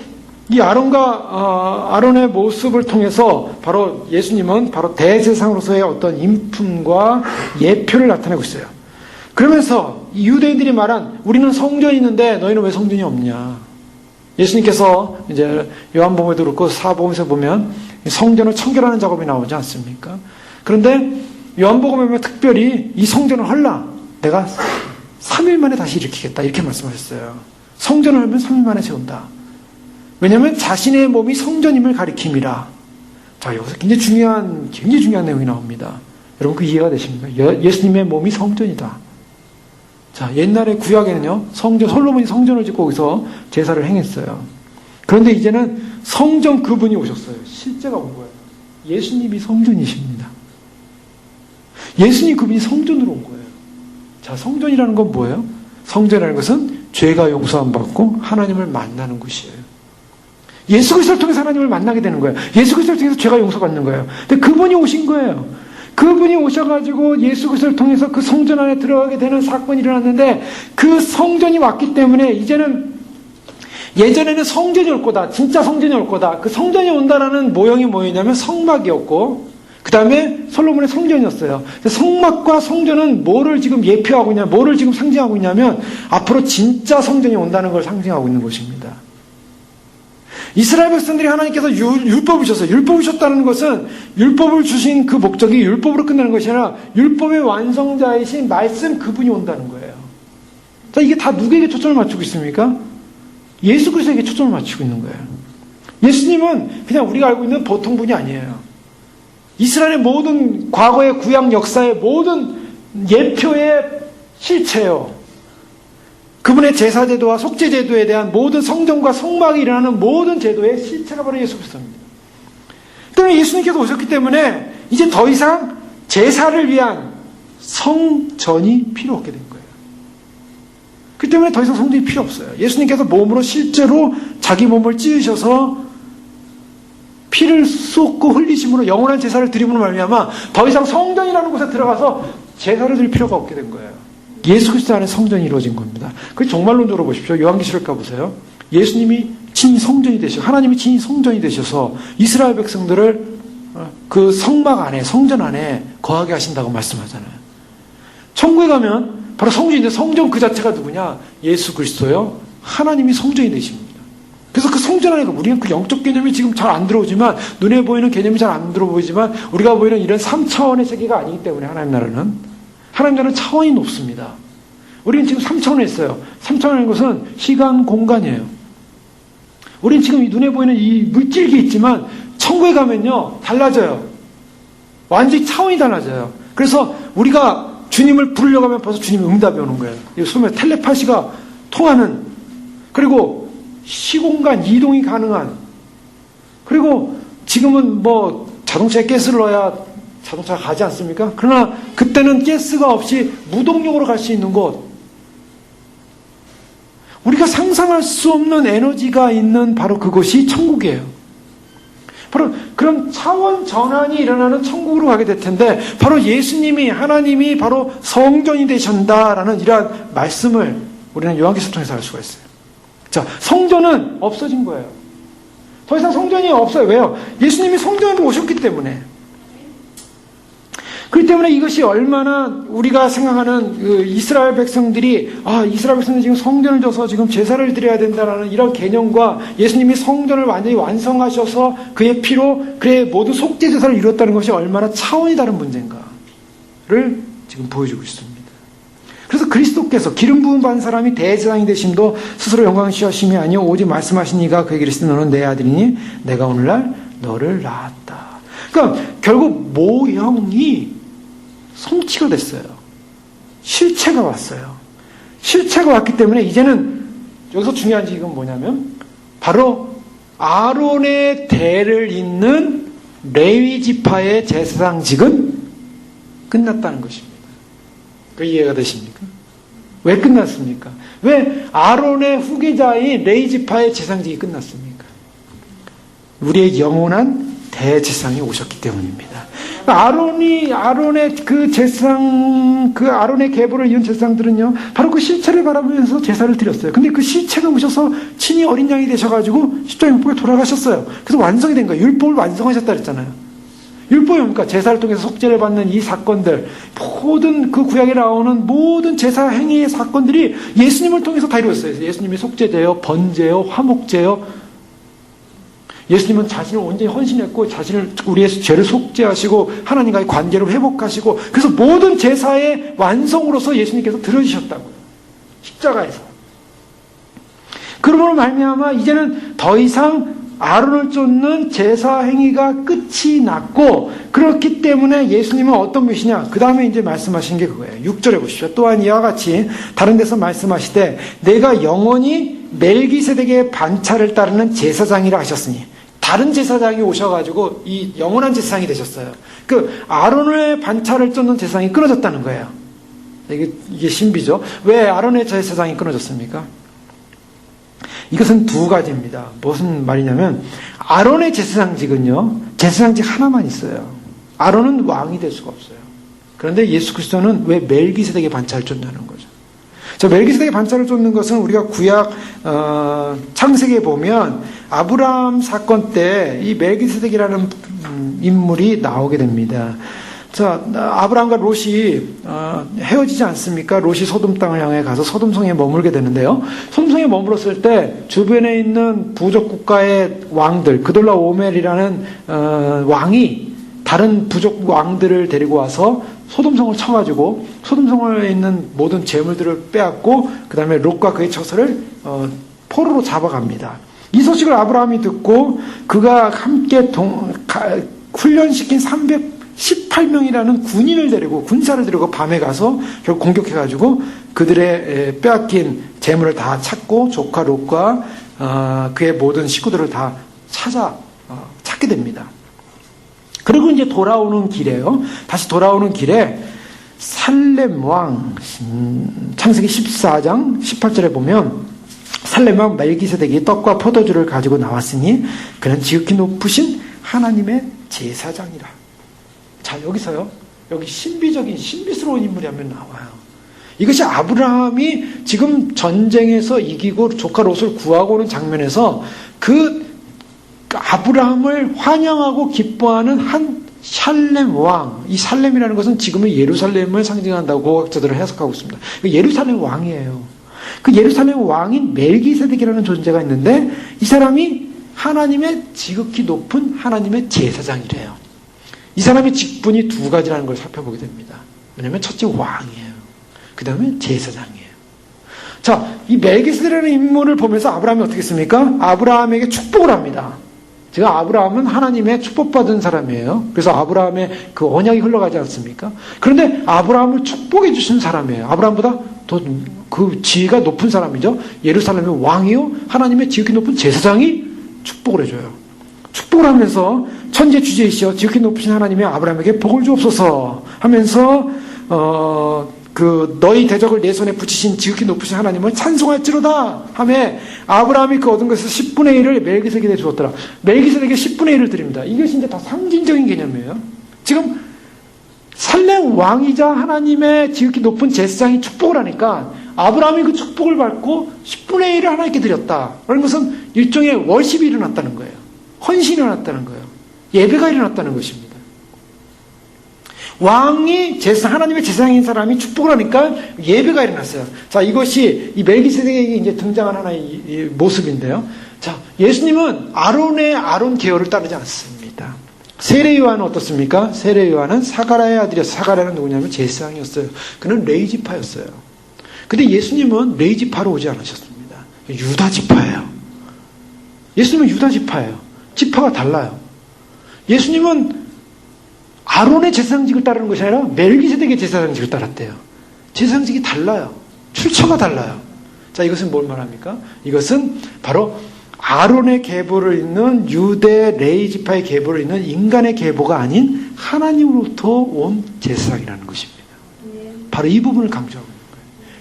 이 아론의 모습을 통해서 바로 예수님은 바로 대제사장으로서의 어떤 인품과 예표를 나타내고 있어요. 그러면서 유대인들이 말한 우리는 성전이 있는데 너희는 왜 성전이 없냐? 예수님께서 이제 요한복음에도 그렇고 사복음에서 보면 성전을 청결하는 작업이 나오지 않습니까? 그런데 요한복음에 보면 특별히 이 성전을 헐라, 내가 3일 만에 다시 일으키겠다 이렇게 말씀하셨어요. 성전을 헐면 3일 만에 세운다. 왜냐하면 자신의 몸이 성전임을 가리킴이라. 자, 여기서 굉장히 중요한 내용이 나옵니다. 여러분 그 이해가 되십니까? 예수님의 몸이 성전이다. 자, 옛날에 구약에는요, 솔로몬이 성전을 짓고 거기서 제사를 행했어요. 그런데 이제는 성전 그분이 오셨어요. 실제가 온 거예요. 예수님이 성전이십니다. 예수님 그분이 성전으로 온 거예요. 자, 성전이라는 건 뭐예요? 성전이라는 것은 죄가 용서함 받고 하나님을 만나는 곳이에요. 예수 그리스도를 통해서 하나님을 만나게 되는 거예요. 예수 그리스도를 통해서 죄가 용서받는 거예요. 근데 그분이 오신 거예요. 그분이 오셔가지고 예수 그리스도를 통해서 그 성전 안에 들어가게 되는 사건이 일어났는데, 그 성전이 왔기 때문에 이제는, 예전에는 성전이 올 거다, 진짜 성전이 올 거다, 그 성전이 온다라는 모형이 뭐였냐면 성막이었고, 그 다음에 솔로몬의 성전이었어요. 성막과 성전은 뭐를 지금 예표하고 있냐, 뭐를 지금 상징하고 있냐면 앞으로 진짜 성전이 온다는 걸 상징하고 있는 것입니다. 이스라엘 백성들이 하나님께서 율법을 주셨어요. 율법을 주셨다는 것은 율법을 주신 그 목적이 율법으로 끝나는 것이 아니라 율법의 완성자이신 말씀 그분이 온다는 거예요. 자, 이게 다 누구에게 초점을 맞추고 있습니까? 예수 그리스도에게 초점을 맞추고 있는 거예요. 예수님은 그냥 우리가 알고 있는 보통 분이 아니에요. 이스라엘의 모든 과거의 구약 역사의 모든 예표의 실체예요. 그분의 제사제도와 속죄제도에 대한 모든 성전과 성막이 일어나는 모든 제도의 실체가 바로 예수 그리스도입니다. 때문에 예수님께서 오셨기 때문에 이제 더 이상 제사를 위한 성전이 필요 없게 된 거예요. 그 때문에 더 이상 성전이 필요 없어요. 예수님께서 몸으로 실제로 자기 몸을 찢으셔서 피를 쏟고 흘리심으로 영원한 제사를 드림으로 말미암아 더 이상 성전이라는 곳에 들어가서 제사를 드릴 필요가 없게 된 거예요. 예수 그리스도 안에 성전이 이루어진 겁니다. 그 정말론적으로 보십시오. 요한계시록 가보세요. 예수님이 친히 성전이 되셔서, 하나님이 친히 성전이 되셔서 이스라엘 백성들을 그 성막 안에, 성전 안에 거하게 하신다고 말씀하잖아요. 천국에 가면 바로 성전인데, 성전 그 자체가 누구냐? 예수 그리스도요. 하나님이 성전이 되십니다. 그래서 그 성전 안에 우리는 그 영적 개념이 지금 잘 안 들어오지만, 눈에 보이는 개념이 잘 안 들어보이지만, 우리가 보이는 이런 3차원의 세계가 아니기 때문에 하나님 나라는 차원이 높습니다. 우리는 지금 3차원에 있어요. 3차원의 것은 시간, 공간이에요. 우리는 지금 눈에 보이는 이 물질이 있지만 천국에 가면요 달라져요. 완전히 차원이 달라져요. 그래서 우리가 주님을 부르려고 하면 벌써 주님의 응답이 오는 거예요. 소위 텔레파시가 통하는, 그리고 시공간 이동이 가능한, 그리고 지금은 뭐 자동차에 가스를 넣어야 자동차가 가지 않습니까? 그러나 그때는 가스가 없이 무동력으로 갈 수 있는 곳, 우리가 상상할 수 없는 에너지가 있는 바로 그곳이 천국이에요. 바로 그런 차원 전환이 일어나는 천국으로 가게 될 텐데, 바로 예수님이, 하나님이 바로 성전이 되신다라는 이러한 말씀을 우리는 요한계시록 통해서 알 수가 있어요. 자, 성전은 없어진 거예요. 더 이상 성전이 없어요. 왜요? 예수님이 성전으로 오셨기 때문에. 그렇기 때문에 이것이 얼마나 우리가 생각하는 그 이스라엘 백성들이, 이스라엘 백성들이 지금 성전을 져서 지금 제사를 드려야 된다라는 이런 개념과 예수님이 성전을 완전히 완성하셔서 그의 피로 그의 모든 속죄 제사를 이뤘다는 것이 얼마나 차원이 다른 문제인가를 지금 보여주고 있습니다. 그래서 그리스도께서 기름 부음 받은 사람이 대제사장이 되심도 스스로 영광시하심이 아니요 오직 말씀하신 이가 그에게 이르시되 너는 내 아들이니 내가 오늘날 너를 낳았다. 그러니까 결국 모형이 성취가 됐어요. 실체가 왔어요. 실체가 왔기 때문에 이제는 여기서 중요한 이건 뭐냐면 바로 아론의 대를 잇는 레위 지파의 제사장직은 끝났다는 것입니다. 그 이해가 되십니까? 왜 끝났습니까? 왜 아론의 후계자인 레위 지파의 제사장직이 끝났습니까? 우리의 영원한 대제사장이 오셨기 때문입니다. 아론의 그 제사장, 그 아론의 계보를 이은 제사장들은요, 바로 그 실체를 바라보면서 제사를 드렸어요. 근데 그 실체가 오셔서 친히 어린 양이 되셔가지고 십자가에 못 박혀 돌아가셨어요. 그래서 완성이 된 거예요. 율법을 완성하셨다 그랬잖아요. 율법이 뭡니까? 제사를 통해서 속죄를 받는 이 사건들, 모든 그 구약에 나오는 모든 제사 행위의 사건들이 예수님을 통해서 다 이루어졌어요. 예수님이 속죄제요, 번제요, 화목제요. 예수님은 자신을 온전히 헌신했고 자신을 우리의 죄를 속죄하시고 하나님과의 관계를 회복하시고 그래서 모든 제사의 완성으로서 예수님께서 들어주셨다고요. 십자가에서. 그러므로 말미암아 이제는 더 이상 아론을 쫓는 제사 행위가 끝이 났고 그렇기 때문에 예수님은 어떤 분이시냐? 그 다음에 이제 말씀하신 게 그거예요. 6절에 보십시오. 또한 이와 같이 다른 데서 말씀하시되 내가 영원히 멜기세덱의 반차를 따르는 제사장이라 하셨으니 다른 제사장이 오셔가지고 이 영원한 제사장이 되셨어요. 그 아론의 반차를 쫓는 제사장이 끊어졌다는 거예요. 이게 신비죠. 왜 아론의 제사장이 끊어졌습니까? 이것은 두 가지입니다. 무슨 말이냐면 아론의 제사장직은요. 제사장직 하나만 있어요. 아론은 왕이 될 수가 없어요. 그런데 예수 그리스도는 왜 멜기세덱의 반차를 쫓냐는 거죠. 저 멜기세덱의 반차를 쫓는 것은 우리가 구약 창세기에 보면 아브라함 사건 때 이 멜기세덱이라는 인물이 나오게 됩니다. 자, 아브라함과 롯이 헤어지지 않습니까? 롯이 소돔 땅을 향해 가서 소돔성에 머물게 되는데요. 소돔성에 머물었을 때 주변에 있는 부족 국가의 왕들, 그돌라 오멜이라는 왕이 다른 부족 왕들을 데리고 와서 소돔성을 쳐가지고 소돔성에 있는 모든 재물들을 빼앗고 그 다음에 롯과 그의 처소를 포로로 잡아갑니다. 이 소식을 아브라함이 듣고 그가 함께 훈련시킨 318명이라는 군인을 데리고 군사를 데리고 밤에 가서 결국 공격해가지고 그들의 빼앗긴 재물을 다 찾고 조카 롯과 그의 모든 식구들을 다 찾게 됩니다. 그리고 이제 돌아오는 길에요. 다시 돌아오는 길에 살렘 왕 창세기 14장 18절에 보면 살렘 왕 멜기세덱이 떡과 포도주를 가지고 나왔으니 그는 지극히 높으신 하나님의 제사장이라. 자, 여기서요. 여기 신비스러운 인물이 한 명 나와요. 이것이 아브라함이 지금 전쟁에서 이기고 조카 롯을 구하고 오는 장면에서 그 아브라함을 환영하고 기뻐하는 한 살렘 왕. 이 살렘이라는 것은 지금의 예루살렘을 상징한다고 고학자들은 해석하고 있습니다. 예루살렘 왕이에요. 그 예루살렘 왕인 멜기세덱이라는 존재가 있는데 이 사람이 하나님의 지극히 높은 하나님의 제사장이래요. 이 사람의 직분이 두 가지라는 걸 살펴보게 됩니다. 왜냐하면 첫째 왕이에요. 그 다음에 제사장이에요. 자, 이 멜기세덱이라는 인물을 보면서 아브라함이 어떻게 했습니까? 아브라함에게 축복을 합니다. 제가 아브라함은 하나님의 축복받은 사람이에요. 그래서 아브라함의 그 언약이 흘러가지 않습니까? 그런데 아브라함을 축복해 주신 사람이에요. 아브라함보다 더 그 지위가 높은 사람이죠. 예루살렘의 왕이요. 하나님의 지극히 높은 제사장이 축복을 해줘요. 축복을 하면서 천재 주제이시여 지극히 높으신 하나님의 아브라함에게 복을 주옵소서 하면서 그 너희 대적을 내 손에 붙이신 지극히 높으신 하나님을 찬송할지로다 하며 아브라함이 그 얻은 것에서 10분의 1을 멜기세덱에게 주었더라. 멜기세덱에게 10분의 1을 드립니다. 이것이 이제 다 상징적인 개념이에요. 지금 살렘 왕이자 하나님의 지극히 높은 제사장이 축복을 하니까 아브라함이 그 축복을 받고 10분의 1을 하나님께 드렸다. 그런 것은 일종의 월십이 일어났다는 거예요. 헌신이 일어났다는 거예요. 예배가 일어났다는 것입니다. 왕이 하나님의 제사장인 사람이 축복을 하니까 예배가 일어났어요. 자, 이것이 이 멜기세덱에게 이제 등장한 하나의 이 모습인데요. 자, 예수님은 아론 계열을 따르지 않습니다. 세례 요한은 어떻습니까? 세례 요한은 사가랴의 아들이었어요. 사가랴는 누구냐면 제사장이었어요. 그는 레위 지파였어요. 근데 예수님은 레위 지파로 오지 않으셨습니다. 유다 지파예요. 예수님은 유다 지파예요. 지파가 달라요. 예수님은 아론의 제사장직을 따르는 것이 아니라 멜기세덱의 제사장직을 따랐대요. 제사장직이 달라요. 출처가 달라요. 자, 이것은 뭘 말합니까? 이것은 바로 아론의 계보를 잇는 유대 레위 지파의 계보를 잇는 인간의 계보가 아닌 하나님으로부터 온 제사장이라는 것입니다. 바로 이 부분을 강조하고 있는 거예요.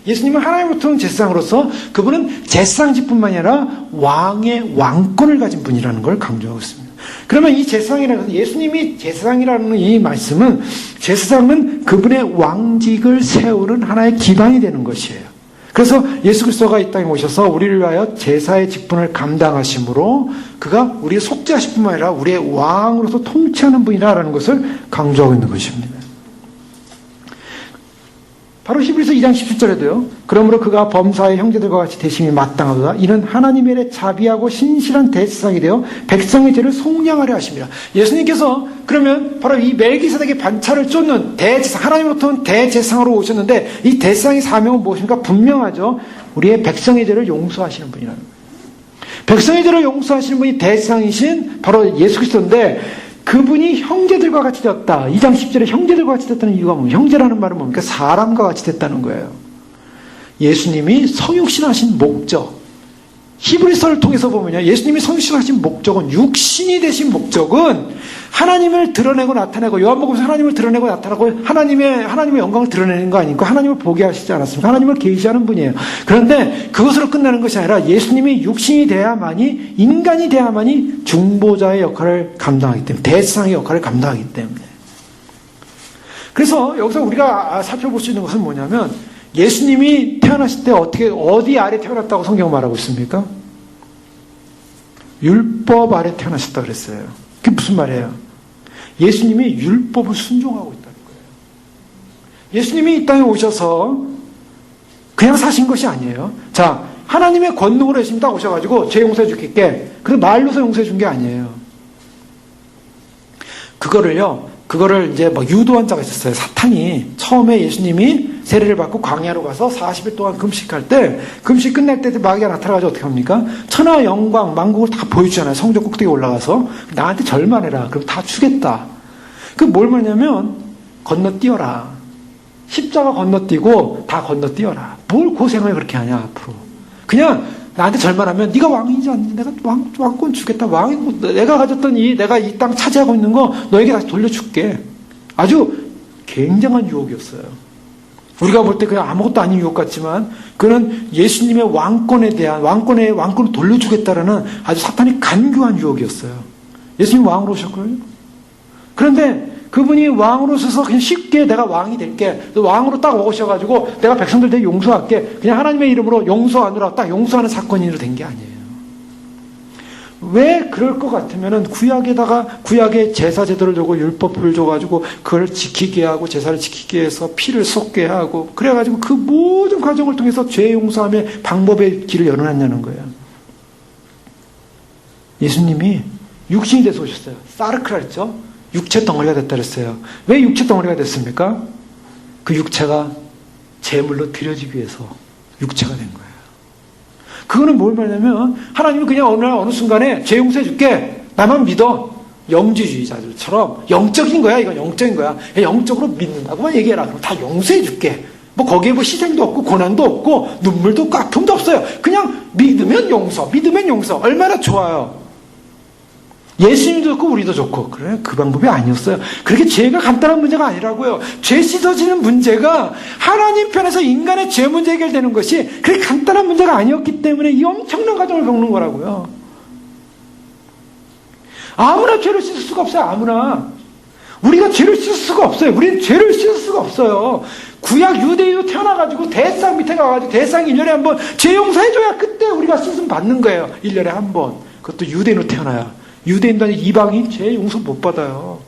예수님은 하나님으로부터 온 제사장으로서 그분은 제사장직뿐만 아니라 왕의 왕권을 가진 분이라는 걸 강조하고 있습니다. 그러면 이 제사장이라는 것은 예수님이 제사장이라는 이 말씀은 제사장은 그분의 왕직을 세우는 하나의 기반이 되는 것이에요. 그래서 예수 그리스도가 이 땅에 오셔서 우리를 위하여 제사의 직분을 감당하심으로 그가 우리의 속죄하실 뿐만 아니라 우리의 왕으로서 통치하는 분이라는 것을 강조하고 있는 것입니다. 바로 히브리서 2장 17절에도요. 그러므로 그가 범사의 형제들과 같이 대심이 마땅하도다. 이는 하나님의 일에 자비하고 신실한 대제사장이 되어 백성의 죄를 속량하려 하십니다. 예수님께서 그러면 바로 이 멜기세덱의 반차를 쫓는 대제사장, 하나님으로부터 대제사장으로 오셨는데 이 대제사장의 사명은 무엇입니까? 분명하죠. 우리의 백성의 죄를 용서하시는 분이라는 거예요. 백성의 죄를 용서하시는 분이 대제사장이신 바로 예수 그리스도인데 그분이 형제들과 같이 되었다. 2장 10절에 형제들과 같이 됐다는 이유가 뭡니까? 형제라는 말은 뭡니까? 사람과 같이 됐다는 거예요. 예수님이 성육신하신 목적, 히브리서를 통해서 보면요, 예수님이 성육신하신 목적은, 육신이 되신 목적은 하나님을 드러내고 나타내고, 요한복음에서 하나님을 드러내고 나타나고 하나님의 영광을 드러내는 거 아니고 하나님을 보게 하시지 않았습니까? 하나님을 계시하는 분이에요. 그런데 그것으로 끝나는 것이 아니라 예수님이 육신이 돼야만이, 인간이 돼야만이 중보자의 역할을 감당하기 때문에, 대제사장의 역할을 감당하기 때문에. 그래서 여기서 우리가 살펴볼 수 있는 것은 뭐냐면, 예수님이 태어나실 때 어디 아래 태어났다고 성경은 말하고 있습니까? 율법 아래 태어나셨다고 그랬어요. 그게 무슨 말이에요? 예수님이 율법을 순종하고 있다는 거예요. 예수님이 이 땅에 오셔서 그냥 사신 것이 아니에요. 자, 하나님의 권능으로 예수님 딱 오셔가지고 죄 용서해 줄게. 그래서 말로서 용서해 준 게 아니에요. 그거를 이제 유도한 자가 있었어요. 사탄이 처음에 예수님이 세례를 받고 광야로 가서 40일 동안 금식할 때, 금식 끝날 때 마귀가 나타나가지고 어떻게 합니까? 천하 영광 만국을 다 보여주잖아요. 성전 꼭대기에 올라가서 나한테 절만해라. 그럼 다 주겠다. 그 뭘 말냐면 건너뛰어라. 십자가 건너뛰고 다 건너뛰어라. 뭘 고생을 그렇게 하냐 앞으로. 그냥 나한테 절만하면 네가 왕이지 않니? 내가 왕권 주겠다. 내가 가졌던 내가 이 땅 차지하고 있는 거 너에게 다시 돌려줄게. 아주 굉장한 유혹이었어요. 우리가 볼 때 그냥 아무것도 아닌 유혹 같지만 그는 예수님의 왕권에 대한 왕권을 돌려주겠다라는 아주 사탄이 간교한 유혹이었어요. 예수님 왕으로 오셨거든요. 그런데 그분이 왕으로 서서 그냥 쉽게 내가 왕이 될게. 왕으로 딱 오셔가지고 내가 백성들 되게 용서할게. 그냥 하나님의 이름으로 용서하느라 딱 용서하는 사건으로 된 게 아니에요. 왜 그럴 것 같으면은 구약의 제사 제도를 주고 율법을 줘가지고 그걸 지키게 하고 제사를 지키게 해서 피를 쏟게 하고 그래가지고 그 모든 과정을 통해서 죄 용서함의 방법의 길을 열어놨냐는 거예요. 예수님이 육신이 돼서 오셨어요. 사르크라 했죠. 육체 덩어리가 됐다 그랬어요. 왜 육체 덩어리가 됐습니까? 그 육체가 제물로 드려지기 위해서 육체가 된 거예요. 그거는 뭘 말하냐면 하나님은 그냥 어느 순간에 죄 용서해 줄게. 나만 믿어. 영지주의자들처럼 영적인 거야. 이건 영적인 거야. 영적으로 믿는다고만 얘기해라. 그럼 다 용서해 줄게. 거기에 희생도 없고 고난도 없고 눈물도 없고 아픔도 없어요. 그냥 믿으면 용서. 얼마나 좋아요. 예수님도 좋고 우리도 좋고. 그래, 그 방법이 아니었어요. 그렇게 죄가 간단한 문제가 아니라고요. 죄 씻어지는 문제가 하나님 편에서 인간의 죄 문제 해결되는 것이 그렇게 간단한 문제가 아니었기 때문에 이 엄청난 과정을 겪는 거라고요. 아무나 죄를 씻을 수가 없어요. 아무나. 우리가 죄를 씻을 수가 없어요. 우리는 죄를 씻을 수가 없어요. 구약 유대인으로 태어나가지고 대상 밑에 가가지고 대상 1년에 한 번 죄 용서해줘야 그때 우리가 씻음 받는 거예요. 1년에 한 번. 그것도 유대인으로 태어나야. 유대인도 아니고 이방인 죄 용서 못 받아요.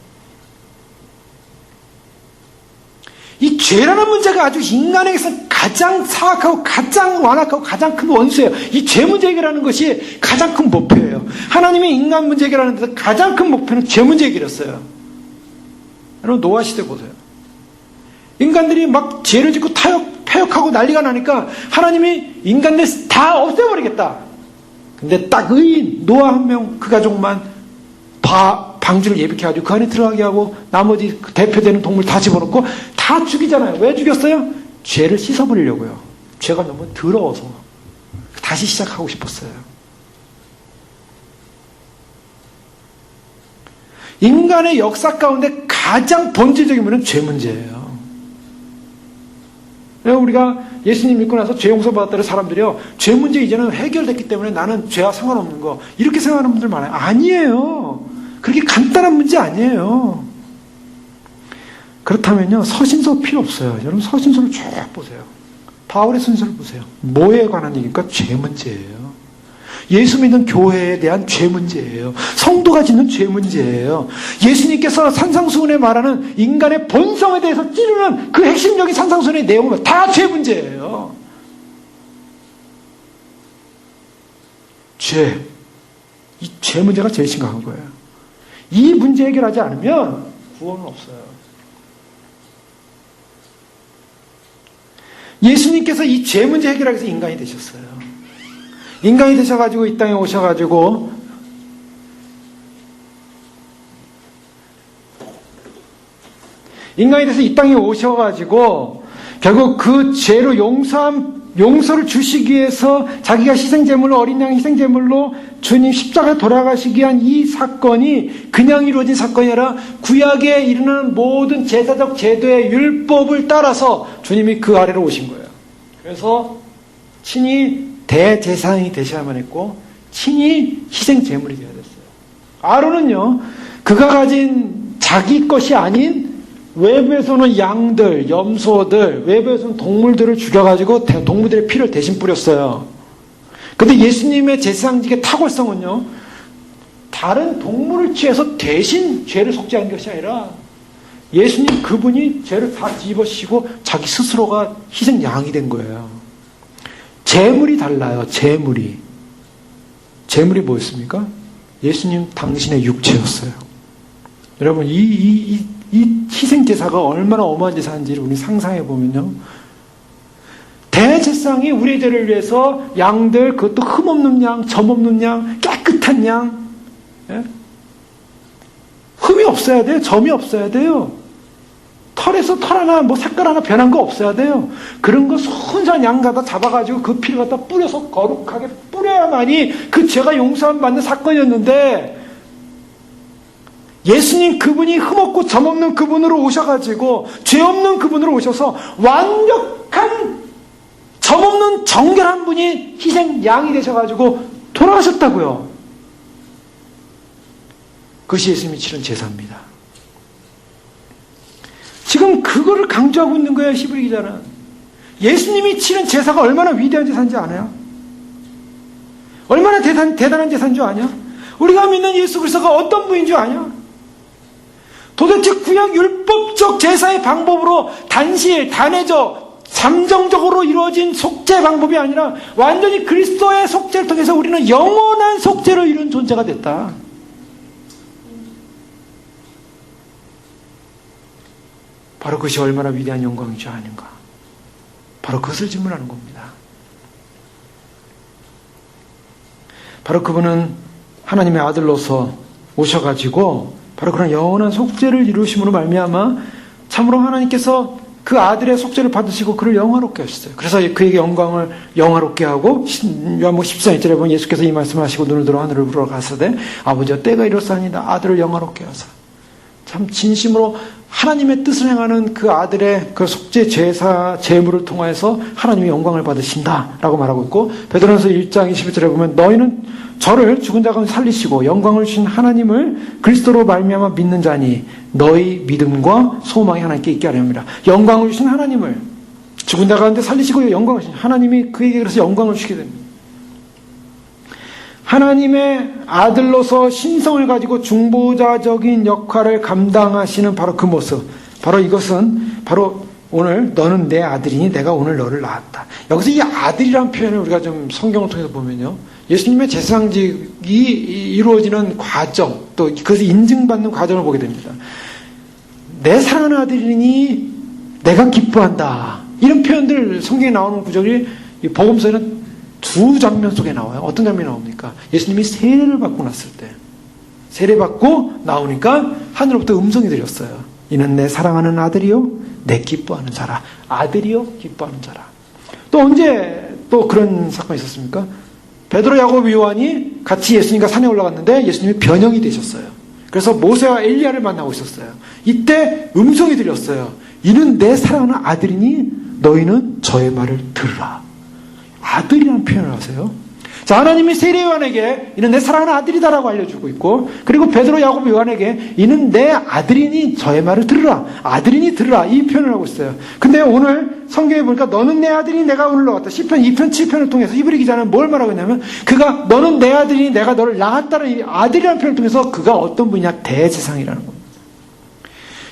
이 죄라는 문제가 아주 인간에게서 가장 사악하고 가장 완악하고 가장 큰 원수예요. 이 죄 문제 해결하는 것이 가장 큰 목표예요. 하나님이 인간 문제 해결하는 데서 가장 큰 목표는 죄 문제 해결이었어요. 여러분 노아 시대 보세요. 인간들이 막 죄를 짓고 타협하고 난리가 나니까 하나님이 인간들 다 없애버리겠다. 근데 딱 의인 노아 한 명 그 가족만 방주를 예비케 가지고 그 안에 들어가게 하고 나머지 그 대표되는 동물 다 집어넣고 다 죽이잖아요. 왜 죽였어요? 죄를 씻어버리려고요. 죄가 너무 더러워서 다시 시작하고 싶었어요. 인간의 역사 가운데 가장 본질적인 문제는 죄 문제예요. 우리가 예수님 믿고 나서 죄 용서 받았다는 사람들이요, 죄 문제 이제는 해결됐기 때문에 나는 죄와 상관없는 거, 이렇게 생각하는 분들 많아요. 아니에요. 그렇게 간단한 문제 아니에요. 그렇다면요, 서신서 필요 없어요. 여러분 서신서를 쭉 보세요. 바울의 서신서를 보세요. 뭐에 관한 얘기입니까? 죄 문제예요. 예수 믿는 교회에 대한 죄 문제예요. 성도가 짓는 죄 문제예요. 예수님께서 산상수훈에 말하는 인간의 본성에 대해서 찌르는 그 핵심적인 산상수훈의 내용은 다 죄 문제예요. 죄. 이 죄 문제가 제일 심각한 거예요. 이 문제 해결하지 않으면 구원은 없어요. 예수님께서 이 죄 문제 해결하기 위해서 인간이 되셨어요. 인간이 되셔가지고 이 땅에 오셔가지고 결국 그 죄로 용서를 주시기 위해서 자기가 희생제물로 어린 양 희생제물로 주님 십자가에 돌아가시기 위한 이 사건이 그냥 이루어진 사건이 아니라 구약에 이르는 모든 제사적 제도의 율법을 따라서 주님이 그 아래로 오신 거예요. 그래서 친히 대제사장이 되셔야만 했고 친히 희생제물이 되어야 됐어요. 아론은요, 그가 가진 자기 것이 아닌 외부에서는 양들, 염소들, 외부에서는 동물들을 죽여가지고 동물들의 피를 대신 뿌렸어요. 근데 예수님의 제사장직의 탁월성은요, 다른 동물을 취해서 대신 죄를 속죄한 것이 아니라 예수님 그분이 죄를 다 뒤집어쓰고 자기 스스로가 희생양이 된 거예요. 제물이 달라요. 제물이 뭐였습니까? 예수님 당신의 육체였어요. 여러분 이 희생제사가 얼마나 어마한 제사인지를 우리 상상해 보면요, 대제사장이 우리의 죄를 위해서 양들, 그것도 흠없는 양, 점없는 양, 깨끗한 양, 흠이 없어야 돼요. 점이 없어야 돼요. 털에서 털 하나, 색깔 하나 변한 거 없어야 돼요. 그런 거 순수한 양 갖다 잡아가지고 그 피를 갖다 뿌려서 거룩하게 뿌려야만이 그 죄가 용서함 받는 사건이었는데, 예수님 그분이 흠없고 점없는 그분으로 오셔가지고 죄 없는 그분으로 오셔서 완벽한 점없는 정결한 분이 희생 양이 되셔가지고 돌아가셨다고요. 그것이 예수님이 치른 제사입니다. 지금 그거를 강조하고 있는 거예요. 히브리 기자는. 예수님이 치른 제사가 얼마나 위대한 제사인지 아나요? 얼마나 대단한 제사인 줄 아냐? 우리가 믿는 예수 그리스도가 어떤 분인 줄 아냐? 도대체 구약 율법적 제사의 방법으로 단실, 단회적, 잠정적으로 이루어진 속죄 방법이 아니라 완전히 그리스도의 속죄를 통해서 우리는 영원한 속죄를 이룬 존재가 됐다. 바로 그것이 얼마나 위대한 영광이지 아닌가. 바로 그것을 질문하는 겁니다. 바로 그분은 하나님의 아들로서 오셔가지고 바로 그런 영원한 속죄를 이루심으로 말미암아 참으로 하나님께서 그 아들의 속죄를 받으시고 그를 영화롭게 하셨어요. 그래서 그에게 영광을 영화롭게 하고 요한복음 14절에 보면 예수께서 이 말씀을 하시고 눈을 들어 하늘을 불어 가서되 아버지여 때가 이렇사니이다 아들을 영화롭게 하사. 참 진심으로 하나님의 뜻을 행하는 그 아들의 그 속죄 제사 제물을 통해서 하나님의 영광을 받으신다라고 말하고 있고, 베드로전서 1장 21절에 보면 너희는 저를 죽은 자 가운데 살리시고 영광을 주신 하나님을 그리스도로 말미암아 믿는 자니 너희 믿음과 소망이 하나님께 있게 하려 합니다. 영광을 주신 하나님을 죽은 자 가운데 살리시고 영광을 주신 하나님이 그에게 그래서 영광을 주게 됩니다. 하나님의 아들로서 신성을 가지고 중보자적인 역할을 감당하시는 바로 그 모습, 바로 이것은 바로 오늘 너는 내 아들이니 내가 오늘 너를 낳았다. 여기서 이 아들이라는 표현을 우리가 좀 성경을 통해서 보면요, 예수님의 제사장직이 이루어지는 과정, 또 그것을 인증받는 과정을 보게 됩니다. 내 사랑하는 아들이니 내가 기뻐한다. 이런 표현들 성경에 나오는 구절이 이 복음서에는 두 장면 속에 나와요. 어떤 장면이 나옵니까? 예수님이 세례를 받고 났을 때 세례받고 나오니까 하늘로부터 음성이 들렸어요. 이는 내 사랑하는 아들이요 내 기뻐하는 자라. 아들이요 기뻐하는 자라. 또 언제 또 그런 사건이 있었습니까? 베드로, 야고보, 요한이 같이 예수님과 산에 올라갔는데 예수님이 변형이 되셨어요. 그래서 모세와 엘리야를 만나고 있었어요. 이때 음성이 들렸어요. 이는 내 사랑하는 아들이니 너희는 저의 말을 들으라. 아들이라는 표현을 하세요. 자, 하나님이 세례 요한에게 이는 내 사랑하는 아들이다라고 알려주고 있고, 그리고 베드로, 야고보, 요한에게 이는 내 아들이니 저의 말을 들으라. 아들이니 들으라. 이 표현을 하고 있어요. 근데 오늘 성경에 보니까 너는 내 아들이니 내가 오늘 낳았다. 시편 2편 7편을 통해서 히브리 기자는 뭘 말하고 있냐면 그가 너는 내 아들이니 내가 너를 낳았다는 이 아들이라는 표현을 통해서 그가 어떤 분이냐? 대제사장이라는 겁니다.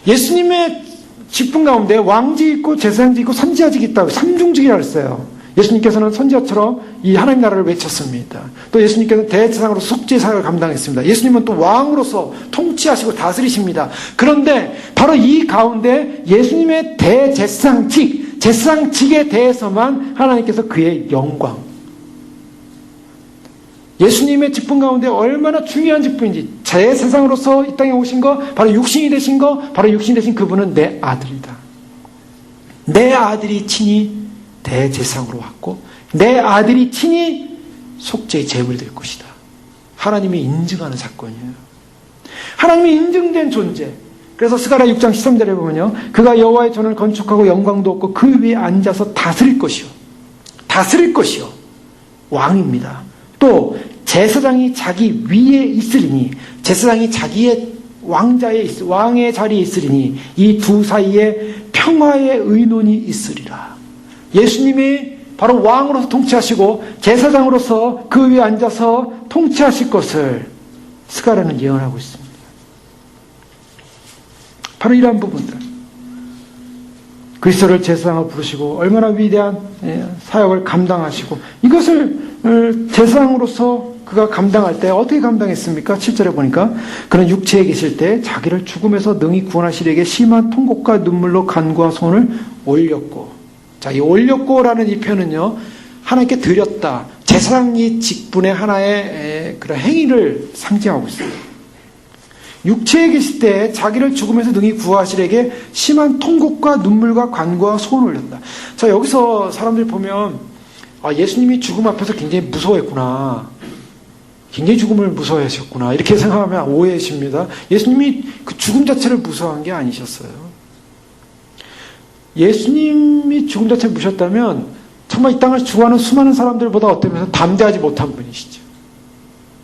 예수님의 직분 가운데 왕직 있고 제사장직 있고 선지자직이 있다고 삼중직이라고 했어요. 예수님께서는 선지자처럼 이 하나님 나라를 외쳤습니다. 또 예수님께서는 대제사장으로 속죄 사역을 감당했습니다. 예수님은 또 왕으로서 통치하시고 다스리십니다. 그런데 바로 이 가운데 예수님의 대제사장직, 제사장직에 대해서만 하나님께서 그의 영광, 예수님의 직분 가운데 얼마나 중요한 직분인지, 제사장으로서 이 땅에 오신 거, 바로 육신이 되신 거, 바로 육신 되신 그분은 내 아들이다. 내 아들이 친히 대제사장으로 왔고 내 아들이 친히 속죄의 제물이 될 것이다. 하나님이 인증하는 사건이에요. 하나님이 인증된 존재. 그래서 스가랴 6장 13절에 보면요, 그가 여호와의 전을 건축하고 영광도 없고 그 위에 앉아서 다스릴 것이요 왕입니다. 또 제사장이 자기 위에 있으리니, 제사장이 자기의 왕의 자리에 있으리니 이 두 사이에 평화의 의논이 있으리라. 예수님이 바로 왕으로서 통치하시고 제사장으로서 그 위에 앉아서 통치하실 것을 스가랴는 예언하고 있습니다. 바로 이러한 부분들, 그리스도를 제사장으로 부르시고 얼마나 위대한 사역을 감당하시고, 이것을 제사장으로서 그가 감당할 때 어떻게 감당했습니까? 7절에 보니까 그는 육체에 계실 때 자기를 죽음에서 능히 구원하시려게 심한 통곡과 눈물로 간구와 손을 올렸고, 자, 이 올렸고라는 이 표현은요, 하나님께 드렸다, 제사장의 직분의 하나의 그런 행위를 상징하고 있어요. 육체에 계실 때 자기를 죽음에서 능히 구하시려게 심한 통곡과 눈물과 간구와 소원을 올렸다. 자, 여기서 사람들이 보면 예수님이 죽음 앞에서 굉장히 무서워했구나, 굉장히 죽음을 무서워하셨구나, 이렇게 생각하면 오해십니다. 예수님이 그 죽음 자체를 무서워한 게 아니셨어요. 예수님이 죽음 자체를 무셨다면 정말 이 땅을 죽어가는 수많은 사람들보다 어떠면서 담대하지 못한 분이시죠.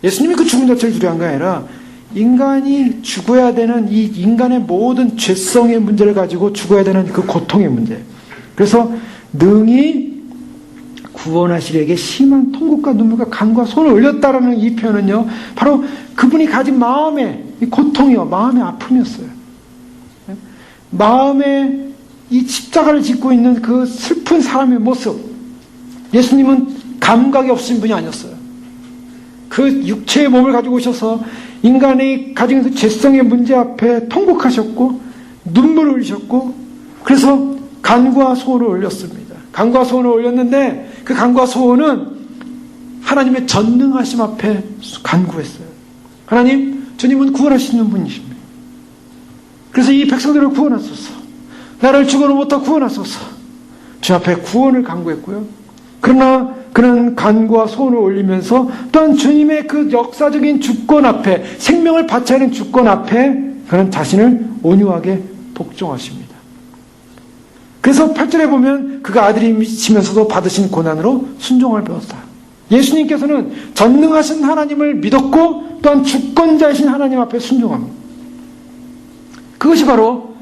예수님이 그 죽음 자체를 두려워한 게 아니라 인간이 죽어야 되는 이 인간의 모든 죄성의 문제를 가지고 죽어야 되는 그 고통의 문제. 그래서 능히 구원하시려게 심한 통곡과 눈물과 간과 손을 올렸다라는 이 표현은요, 바로 그분이 가진 마음의 고통이요, 마음의 아픔이었어요. 마음의 이 십자가를 짓고 있는 그 슬픈 사람의 모습. 예수님은 감각이 없으신 분이 아니었어요. 그 육체의 몸을 가지고 오셔서 인간이 가진 그 죄성의 문제 앞에 통곡하셨고 눈물을 흘리셨고, 그래서 간구와 소원을 올렸습니다. 간구와 소원을 올렸는데 그 간구와 소원은 하나님의 전능하심 앞에 간구했어요. 하나님, 주님은 구원하시는 분이십니다. 그래서 이 백성들을 구원하소서, 나를 죽어로부터 구원하소서, 주 앞에 구원을 간구했고요. 그러나 그는 간구와 소원을 올리면서 또한 주님의 그 역사적인 주권 앞에, 생명을 바쳐야 하는 주권 앞에 그는 자신을 온유하게 복종하십니다. 그래서 8절에 보면 그가 아들이시면서도 받으신 고난으로 순종을 배웠다. 예수님께서는 전능하신 하나님을 믿었고 또한 주권자이신 하나님 앞에 순종합니다. 그것이 바로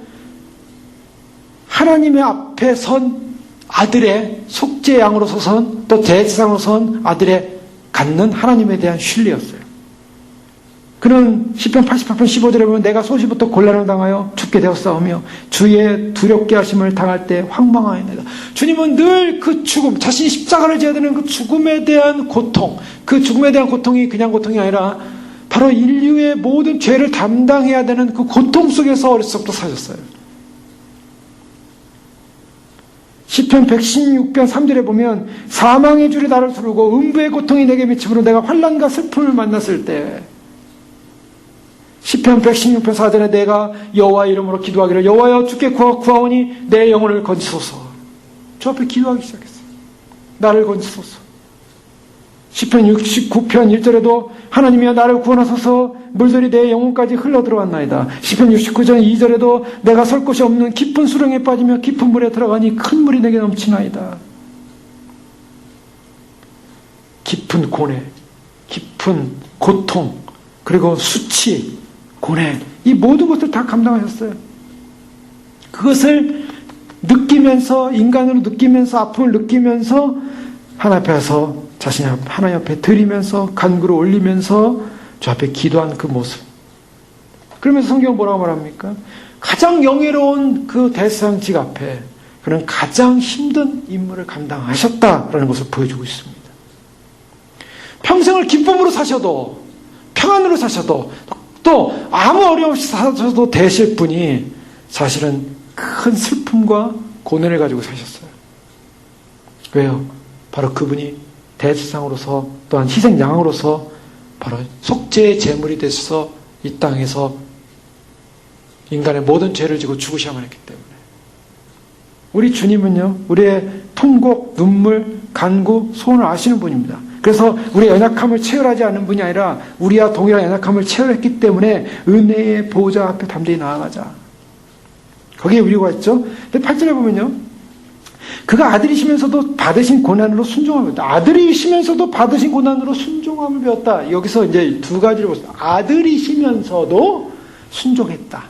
하나님의 앞에 선 아들의 속죄 양으로 서선, 또 대제사장으로 선 아들의 갖는 하나님에 대한 신뢰였어요. 그는 시편 88편 15절에 보면 내가 소시부터 곤란을 당하여 죽게 되었사오며 주의 두렵게 하심을 당할 때 황망하였나이다. 주님은 늘 그 죽음, 자신이 십자가를 져야 되는 그 죽음에 대한 고통, 그 죽음에 대한 고통이 그냥 고통이 아니라 바로 인류의 모든 죄를 담당해야 되는 그 고통 속에서 어렸을 때부터 사셨어요. 시편 116편 3절에 보면 사망의 줄이 나를 두르고 음부의 고통이 내게 미침으로 내가 환난과 슬픔을 만났을 때, 시편 116편 4절에 내가 여호와 이름으로 기도하기를 여호와여 주께 구하오니 내 영혼을 건지소서. 저 앞에 기도하기 시작했어요. 나를 건지소서. 시편 69편 1절에도 하나님이여 나를 구원하소서 물들이 내 영혼까지 흘러들어왔나이다. 시편 69편 2절에도 내가 설 곳이 없는 깊은 수렁에 빠지며 깊은 물에 들어가니 큰 물이 내게 넘치나이다. 깊은 고뇌, 깊은 고통, 그리고 수치, 고뇌, 이 모든 것을 다 감당하셨어요. 그것을 느끼면서, 인간으로 느끼면서, 아픔을 느끼면서 하나님 앞에서 자신이 하나님 앞에 드리면서 간구를 올리면서 저 앞에 기도한 그 모습. 그러면서 성경은 뭐라고 말합니까? 가장 영예로운 그 대상직 앞에 그는 가장 힘든 임무를 감당하셨다라는 것을 보여주고 있습니다. 평생을 기쁨으로 사셔도, 평안으로 사셔도, 또 아무 어려움 없이 사셔도 되실 분이 사실은 큰 슬픔과 고뇌를 가지고 사셨어요. 왜요? 바로 그분이 대제사장으로서 또한 희생양으로서 바로 속죄의 제물이 되셔서 이 땅에서 인간의 모든 죄를 지고 죽으셔야만 했기 때문에, 우리 주님은요 우리의 통곡, 눈물, 간구, 소원을 아시는 분입니다. 그래서 우리의 연약함을 체열하지 않는 분이 아니라 우리와 동일한 연약함을 체열했기 때문에 은혜의 보호자 앞에 담대히 나아가자, 거기에 우리가 있죠. 근데 8절에 보면요 그가 아들이시면서도 받으신 고난으로 순종함을 배웠다. 아들이시면서도 받으신 고난으로 순종함을 배웠다. 여기서 이제 두 가지를 보세요. 아들이시면서도 순종했다.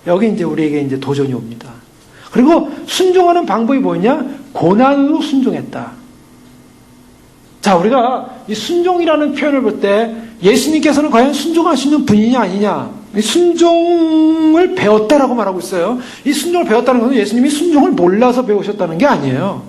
여기 이제 우리에게 이제 도전이 옵니다. 그리고 순종하는 방법이 뭐냐? 고난으로 순종했다. 자, 우리가 이 순종이라는 표현을 볼 때 예수님께서는 과연 순종하시는 분이냐 아니냐? 순종을 배웠다라고 말하고 있어요. 이 순종을 배웠다는 것은 예수님이 순종을 몰라서 배우셨다는 게 아니에요.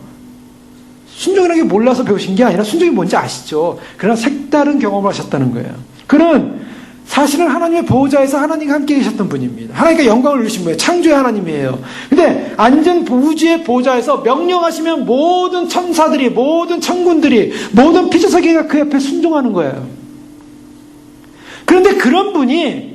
순종이라는 게 몰라서 배우신 게 아니라 순종이 뭔지 아시죠? 그러나 색다른 경험을 하셨다는 거예요. 그는 사실은 하나님의 보호자에서 하나님과 함께 계셨던 분입니다. 하나님께 영광을 누리신 분이에요. 창조의 하나님이에요. 근데 앉은 우주의 보호자에서 명령하시면 모든 천사들이, 모든 천군들이, 모든 피조세계가 그 옆에 순종하는 거예요. 그런데 그런 분이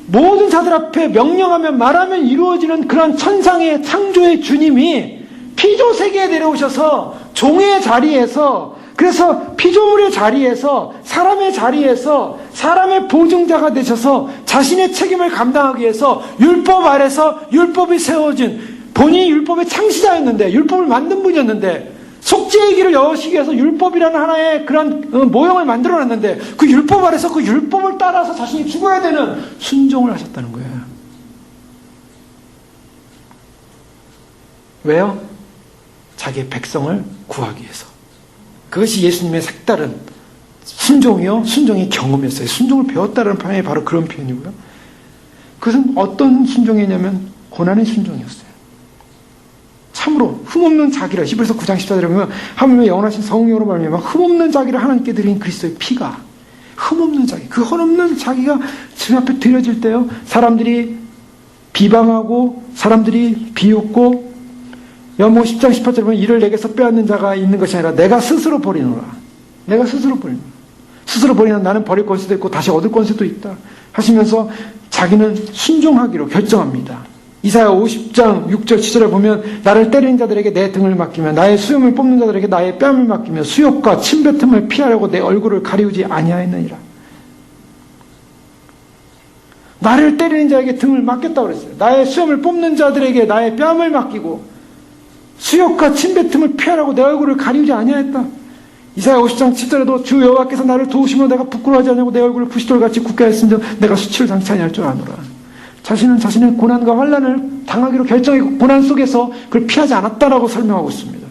모든 자들 앞에 명령하면 말하면 이루어지는 그런 천상의 창조의 주님이 피조세계에 내려오셔서 종의 자리에서, 그래서 피조물의 자리에서, 사람의 자리에서 사람의 보증자가 되셔서 자신의 책임을 감당하기 위해서 율법 아래서 율법이 세워진, 본인이 율법의 창시자였는데, 율법을 만든 분이었는데, 속죄의 길을 여시기 위해서 율법이라는 하나의 그런 모형을 만들어놨는데 그 율법 아래서 그 율법을 따라서 자신이 죽어야 되는 순종을 하셨다는 거예요. 왜요? 자기의 백성을 구하기 위해서. 그것이 예수님의 색다른 순종이요, 순종의 경험이었어요. 순종을 배웠다는 표현이 바로 그런 표현이고요. 그것은 어떤 순종이냐면 고난의 순종이었어요. 참으로 흠없는 자기를, 히브리서 9장 14절에 보면 하나님의 영원하신 성령으로 말미암아 흠없는 자기를 하나님께 드린 그리스도의 피가, 흠없는 자기, 그 흠없는 자기가 주님 앞에 드려질 때요, 사람들이 비방하고 사람들이 비웃고, 연모 10장 18절에 보면 이를 내게서 빼앗는 자가 있는 것이 아니라 내가 스스로 버리노라. 내가 스스로 버리노라. 스스로 버리는 나는 버릴 권세도 있고 다시 얻을 권세도 있다 하시면서 자기는 순종하기로 결정합니다. 이사야 50장 6절 7절에 보면 나를 때리는 자들에게 내 등을 맡기며 나의 수염을 뽑는 자들에게 나의 뺨을 맡기며 수욕과 침뱉음을 피하려고 내 얼굴을 가리우지 아니하였느니라. 나를 때리는 자에게 등을 맡겼다고 그랬어요. 나의 수염을 뽑는 자들에게 나의 뺨을 맡기고 수욕과 침뱉음을 피하라고 내 얼굴을 가리우지 아니하였다. 이사야 50장 7절에도 주 여호와께서 나를 도우시므로 내가 부끄러워하지 않냐고 내 얼굴을 부시돌같이 굳게 하였으며 내가 수치를 당치 아니할 줄 아노라. 자신은 자신의 고난과 환난을 당하기로 결정했고 고난 속에서 그걸 피하지 않았다라고 설명하고 있습니다.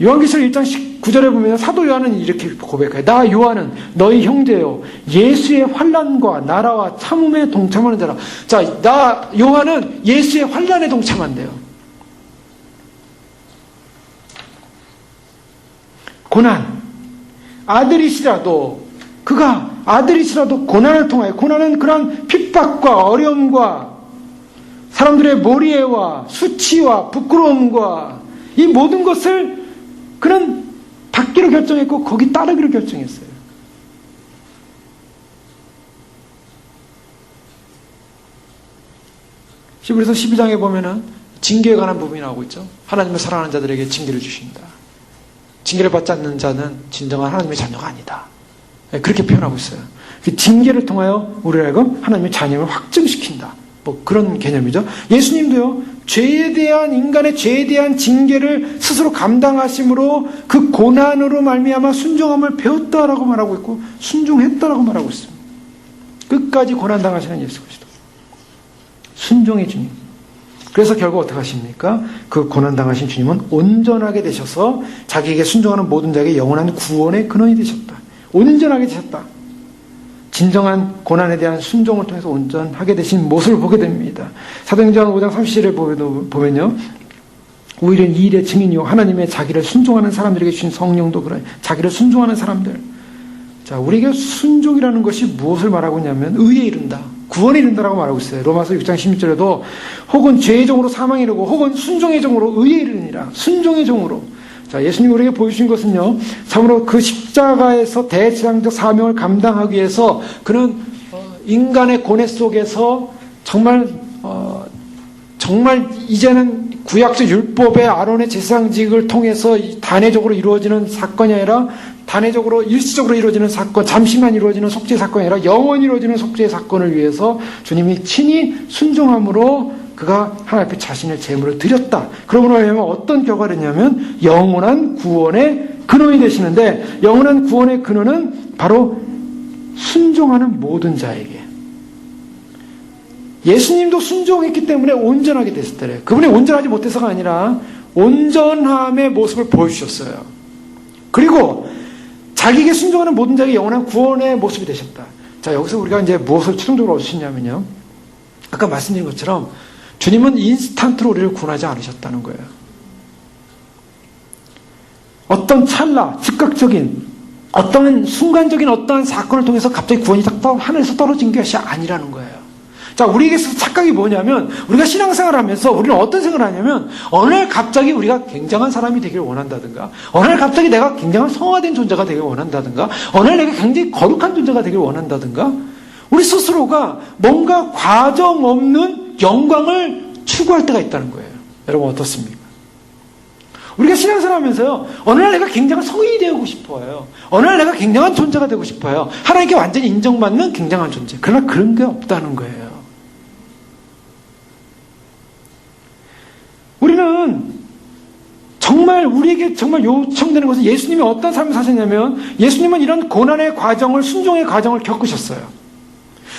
요한계시록 1장 19절에 보면 사도 요한은 이렇게 고백해요. 나 요한은 너희 형제요 예수의 환난과 나라와 참음에 동참하는 자라. 자, 나 요한은 예수의 환난에 동참한대요. 고난, 아들이시라도, 그가 아들이시라도 고난을 통하여, 고난은 그런 핍박과 어려움과 사람들의 몰이해와 수치와 부끄러움과 이 모든 것을 그는 받기로 결정했고 거기 따르기로 결정했어요. 히브리서 12장에 보면은 징계에 관한 부분이 나오고 있죠. 하나님을 사랑하는 자들에게 징계를 주신다. 징계를 받지 않는 자는 진정한 하나님의 자녀가 아니다. 그렇게 표현하고 있어요. 그 징계를 통하여 우리를 하여금 하나님의 자녀를 확증시킨다. 뭐 그런 개념이죠. 예수님도요, 인간의 죄에 대한 징계를 스스로 감당하심으로 그 고난으로 말미암아 순종함을 배웠다라고 말하고 있고 순종했다라고 말하고 있습니다. 끝까지 고난당하시는 예수 그리스도. 순종의 주님. 그래서 결국 어떻게 하십니까? 그 고난당하신 주님은 온전하게 되셔서 자기에게 순종하는 모든 자에게 영원한 구원의 근원이 되셨다. 온전하게 되셨다. 진정한 고난에 대한 순종을 통해서 온전하게 되신 모습을 보게 됩니다. 사도행전 5장 30절에 보면요. 오히려 이 일의 증인이요. 하나님의 자기를 순종하는 사람들에게 주신 성령도 그래. 자기를 순종하는 사람들. 자, 우리에게 순종이라는 것이 무엇을 말하고 있냐면 의에 이른다. 구원에 이른다라고 말하고 있어요. 로마서 6장 16절에도 혹은 죄의 종으로 사망에 이르고 혹은 순종의 종으로 의에 이르니라. 순종의 종으로. 자, 예수님이 우리에게 보여주신 것은요, 참으로 그 십자가에서 대제사장적 사명을 감당하기 위해서 그는 인간의 고뇌 속에서 정말 이제는 구약적 율법의 아론의 제사장직을 통해서 단회적으로 이루어지는 사건이 아니라 단회적으로 일시적으로 이루어지는 사건, 잠시만 이루어지는 속죄 사건이 아니라 영원히 이루어지는 속죄 사건을 위해서 주님이 친히 순종함으로 그가 하나님 앞에 자신의 제물을 드렸다. 그러므로 하면 어떤 결과를 냈냐면 영원한 구원의 근원이 되시는데, 영원한 구원의 근원은 바로 순종하는 모든 자에게. 예수님도 순종했기 때문에 온전하게 됐을 그분이 온전하지 못해서가 아니라 온전함의 모습을 보여주셨어요. 그리고 자기에게 순종하는 모든 자에게 영원한 구원의 모습이 되셨다. 자, 여기서 우리가 이제 무엇을 최종적으로 얻을 수 있냐면요, 아까 말씀드린 것처럼 주님은 인스턴트로 우리를 구원하지 않으셨다는 거예요. 어떤 찰나, 즉각적인, 어떤 순간적인 어떠한 사건을 통해서 갑자기 구원이 딱 하늘에서 떨어진 것이 아니라는 거예요. 자, 우리에게 착각이 뭐냐면, 우리가 신앙생활을 하면서 우리는 어떤 생각을 하냐면, 어느 날 갑자기 우리가 굉장한 사람이 되기를 원한다든가, 어느 날 갑자기 내가 굉장한 성화된 존재가 되기를 원한다든가, 어느 날 내가 굉장히 거룩한 존재가 되기를 원한다든가, 우리 스스로가 뭔가 과정 없는 영광을 추구할 때가 있다는 거예요. 여러분 어떻습니까? 우리가 신앙생활 하면서요, 어느 날 내가 굉장한 성인이 되고 싶어요. 어느 날 내가 굉장한 존재가 되고 싶어요. 하나님께 완전히 인정받는 굉장한 존재. 그러나 그런 게 없다는 거예요. 우리는 정말 우리에게 정말 요청되는 것은, 예수님이 어떤 삶을 사셨냐면, 예수님은 이런 고난의 과정을, 순종의 과정을 겪으셨어요.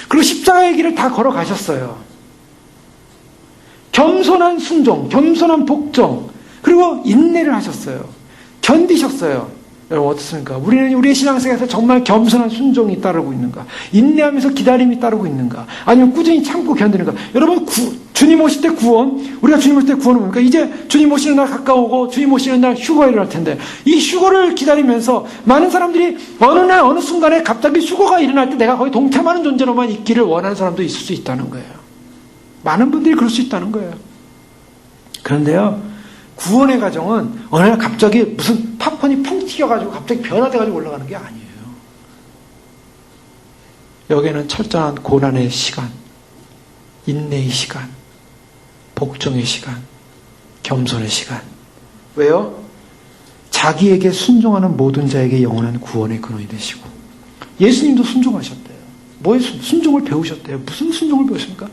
그리고 십자가의 길을 다 걸어가셨어요. 겸손한 순종, 겸손한 복종, 그리고 인내를 하셨어요. 견디셨어요. 여러분 어떻습니까? 우리는 우리의 신앙생활에서 정말 겸손한 순종이 따르고 있는가? 인내하면서 기다림이 따르고 있는가? 아니면 꾸준히 참고 견디는가? 여러분 주님 오실 때 구원, 우리가 주님 오실 때 구원은 뭡니까? 이제 주님 오시는 날 가까우고 주님 오시는 날 휴거가 일어날 텐데, 이 휴거를 기다리면서 많은 사람들이 어느 날 어느 순간에 갑자기 휴거가 일어날 때 내가 거의 동참하는 존재로만 있기를 원하는 사람도 있을 수 있다는 거예요. 많은 분들이 그럴 수 있다는 거예요. 그런데요, 구원의 과정은 어느 날 갑자기 무슨 팝콘이 펑 튀겨가지고 갑자기 변화돼가지고 올라가는 게 아니에요. 여기에는 철저한 고난의 시간, 인내의 시간, 복종의 시간, 겸손의 시간. 왜요? 자기에게 순종하는 모든 자에게 영원한 구원의 근원이 되시고, 예수님도 순종하셨대요. 뭐에 순종을 배우셨대요? 무슨 순종을 배우십니까?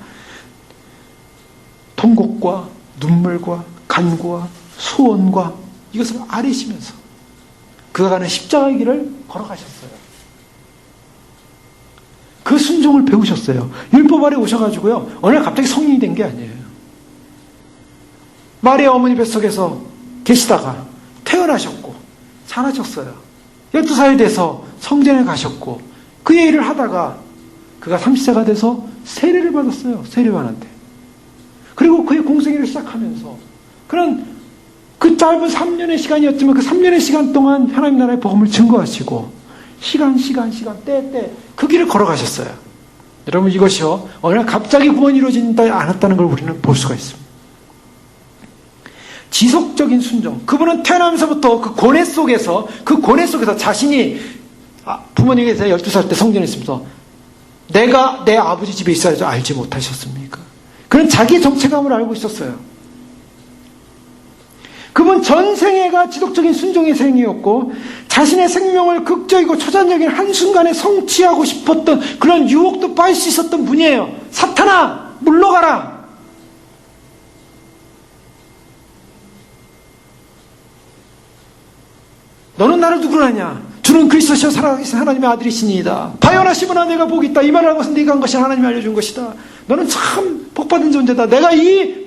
통곡과 눈물과 간구와 소원과 이것을 아뢰시면서 그가 가는 십자가의 길을 걸어가셨어요. 그 순종을 배우셨어요. 율법 아래 오셔가지고요, 어느 날 갑자기 성인이 된 게 아니에요. 마리아 어머니 뱃속에서 계시다가 태어나셨고 자라셨어요. 12살 돼서 성전에 가셨고, 그의 일을 하다가 그가 30세가 돼서 세례를 받았어요. 세례관한테. 그리고 그의 공생애를 시작하면서 그런 그 짧은 3년의 시간이었지만 그 3년의 시간 동안 하나님 나라의 복음을 증거하시고 시간 때 그 길을 걸어가셨어요. 여러분 이것이요 어느 날 갑자기 구원이 이루어진다 않았다는 걸 우리는 볼 수가 있습니다. 지속적인 순종. 그분은 태어나면서부터 그 고뇌 속에서 자신이 부모님께서 12살 때 성전에 있으면서 내가 내 아버지 집에 있어야지 알지 못하셨습니까? 그런 자기 정체감을 알고 있었어요. 그분 전생애가 지속적인 순종의 생이었고 자신의 생명을 극적이고 초자연적인 한순간에 성취하고 싶었던 그런 유혹도 빠질 수 있었던 분이에요. 사탄아 물러가라. 너는 나를 누구로 하냐? 주는 그리스도시여 살아계신 하나님의 아들이시니이다. 바요나 시므나 내가 복이 있다. 이 말을 한 것은 네가 한 것이 하나님이 알려준 것이다. 너는 참 복받은 존재다. 내가 이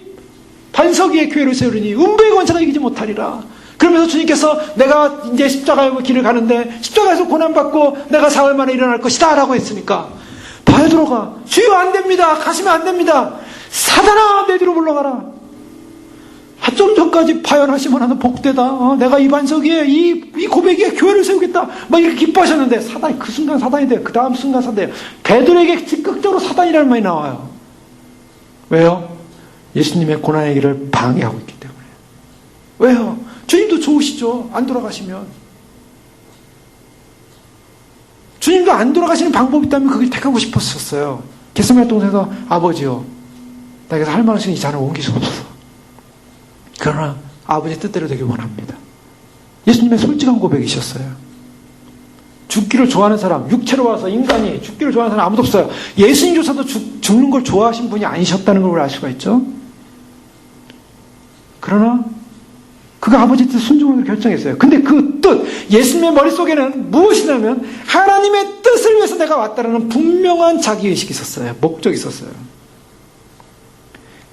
반석 위에 교회를 세우리니 음부의 권세가 이기지 못하리라. 그러면서 주님께서 내가 이제 십자가의 길을 가는데 십자가에서 고난받고 내가 사흘 만에 일어날 것이다 라고 했으니까 바요드로가 주여 안 됩니다. 가시면 안 됩니다. 사단아 내 뒤로 물러가라. 좀 전까지 파연하시면 하는 복되다. 내가 이 반석 위에 이 고백 위에 교회를 세우겠다. 막 이렇게 기뻐하셨는데 사단이 그 순간 사단이 돼요. 그 다음 순간 사단이 돼요. 베드로에게 적극적으로 사단이라는 말이 나와요. 왜요? 예수님의 고난의 길을 방해하고 있기 때문에. 왜요? 주님도 좋으시죠. 안 돌아가시면. 주님도 안 돌아가시는 방법이 있다면 그걸 택하고 싶었었어요. 겟세마네 동산에서 아버지요 나에게서 할 만한 이 잔을 옮기시옵소서. 그러나 아버지 뜻대로 되길 원합니다. 예수님의 솔직한 고백이셨어요. 죽기를 좋아하는 사람, 육체로 와서 인간이 죽기를 좋아하는 사람 아무도 없어요. 예수님조차도 죽는 걸 좋아하신 분이 아니셨다는 걸 알 수가 있죠. 그러나 그가 아버지 뜻 순종하기로 결정했어요. 근데 그 뜻, 예수님의 머릿속에는 무엇이냐면 하나님의 뜻을 위해서 내가 왔다라는 분명한 자기의식이 있었어요. 목적이 있었어요.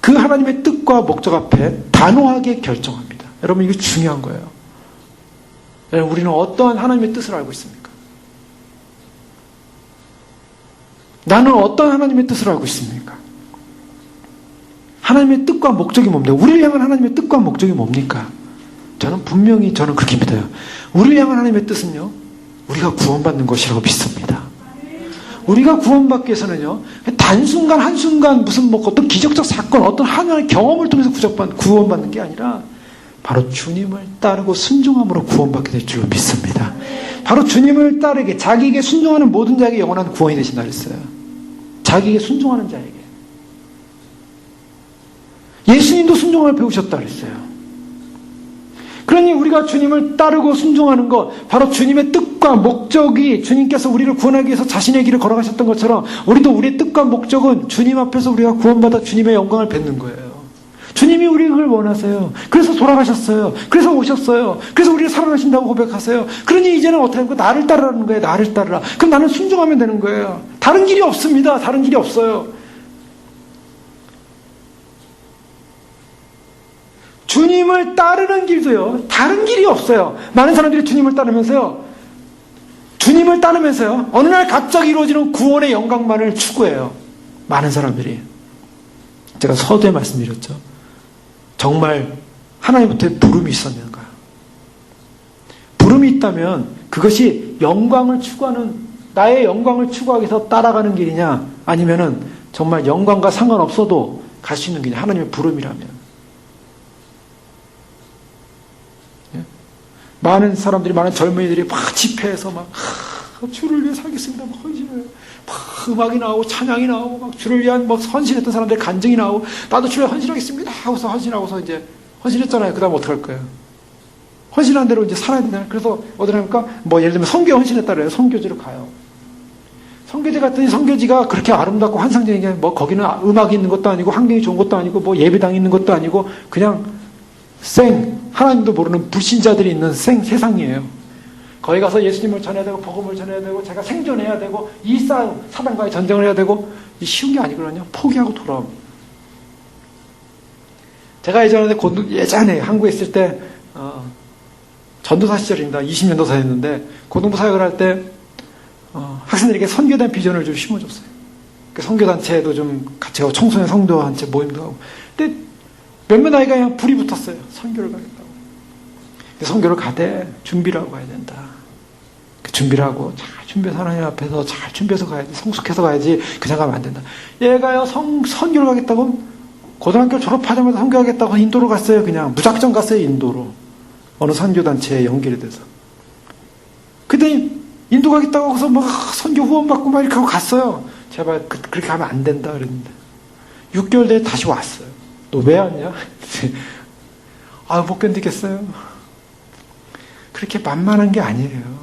그 하나님의 뜻과 목적 앞에 단호하게 결정합니다. 여러분 이거 중요한 거예요. 여러분 우리는 어떠한 하나님의 뜻을 알고 있습니까? 나는 어떤 하나님의 뜻을 알고 있습니까? 하나님의 뜻과 목적이 뭡니까? 우리를 향한 하나님의 뜻과 목적이 뭡니까? 저는 그렇게 믿어요. 우리를 향한 하나님의 뜻은요, 우리가 구원받는 것이라고 믿습니다. 우리가 구원받기 위해서는요, 단순간, 한순간, 무슨 어떤 기적적 사건, 어떤 하나의 경험을 통해서 구원받는 게 아니라, 바로 주님을 따르고 순종함으로 구원받게 될 줄로 믿습니다. 바로 주님을 따르게, 자기에게 순종하는 모든 자에게 영원한 구원이 되신다 그랬어요. 자기에게 순종하는 자에게. 예수님도 순종을 배우셨다 그랬어요. 그러니 우리가 주님을 따르고 순종하는 것, 바로 주님의 뜻과 목적이 주님께서 우리를 구원하기 위해서 자신의 길을 걸어가셨던 것처럼 우리도 우리의 뜻과 목적은 주님 앞에서 우리가 구원받아 주님의 영광을 뵙는 거예요. 주님이 우리를 원하세요. 그래서 돌아가셨어요. 그래서 오셨어요. 그래서 우리를 사랑하신다고 고백하세요. 그러니 이제는 어떻게 하고 나를 따르라는 거예요. 나를 따르라. 그럼 나는 순종하면 되는 거예요. 다른 길이 없습니다. 다른 길이 없어요. 주님을 따르는 길도요, 다른 길이 없어요. 많은 사람들이 주님을 따르면서요, 어느 날 갑자기 이루어지는 구원의 영광만을 추구해요. 많은 사람들이. 제가 서두에 말씀드렸죠. 정말 하나님부터의 부름이 있었는가? 부름이 있다면 그것이 영광을 추구하는, 나의 영광을 추구하기 위해서 따라가는 길이냐, 아니면은 정말 영광과 상관없어도 갈 수 있는 길이냐, 하나님의 부름이라면. 많은 사람들이, 많은 젊은이들이 막 집회에서 막 주를 위해 살겠습니다. 막 헌신을, 막 음악이 나오고 찬양이 나오고 막 주를 위한 막 헌신했던 사람들의 간증이 나오고 나도 주를 위해 헌신하겠습니다 하고서 헌신하고서 이제 헌신했잖아요. 그 다음 어떡할 거예요? 헌신한 대로 이제 살아야 되나요? 그래서 어디 합니까? 뭐 예를 들면 선교 헌신했다 그래요. 선교지로 가요. 선교지 갔더니 선교지가 그렇게 아름답고 환상적인 게 뭐 거기는 음악이 있는 것도 아니고 환경이 좋은 것도 아니고 뭐 예배당이 있는 것도 아니고 그냥 하나님도 모르는 불신자들이 있는 세상이에요. 거기 가서 예수님을 전해야 되고 복음을 전해야 되고 제가 생존해야 되고 이 싸움, 사단과의 전쟁을 해야 되고 쉬운 게 아니거든요. 포기하고 돌아옵니다. 제가 예전에 한국에 있을 때 전도사 시절입니다. 20년도 사였는데 고등부 사역을 할 때 학생들에게 선교단 비전을 좀 심어줬어요. 그 선교단체도 좀 같이 하고 청소년 성도단체 모임도 하고. 근데 몇몇 아이가 그냥 불이 붙었어요. 선교를 가겠다고. 선교를 가되 준비를 하고 가야 된다. 준비를 하고 잘 준비해서 하나님 앞에서 잘 준비해서 가야지, 성숙해서 가야지, 그냥 가면 안 된다. 얘가요 선교를 가겠다고 고등학교 졸업하자마자 선교하겠다고 인도로 갔어요. 그냥 무작정 갔어요. 인도로 어느 선교단체에 연결이 돼서. 그랬더니 인도 가겠다고 하고서 막 선교 후원 받고 막 이렇게 하고 갔어요. 제발 그렇게 하면 안 된다 그랬는데 6개월 뒤에 다시 왔어요. 너 왜 왔냐? 아, 못 견디겠어요. 그렇게 만만한 게 아니에요.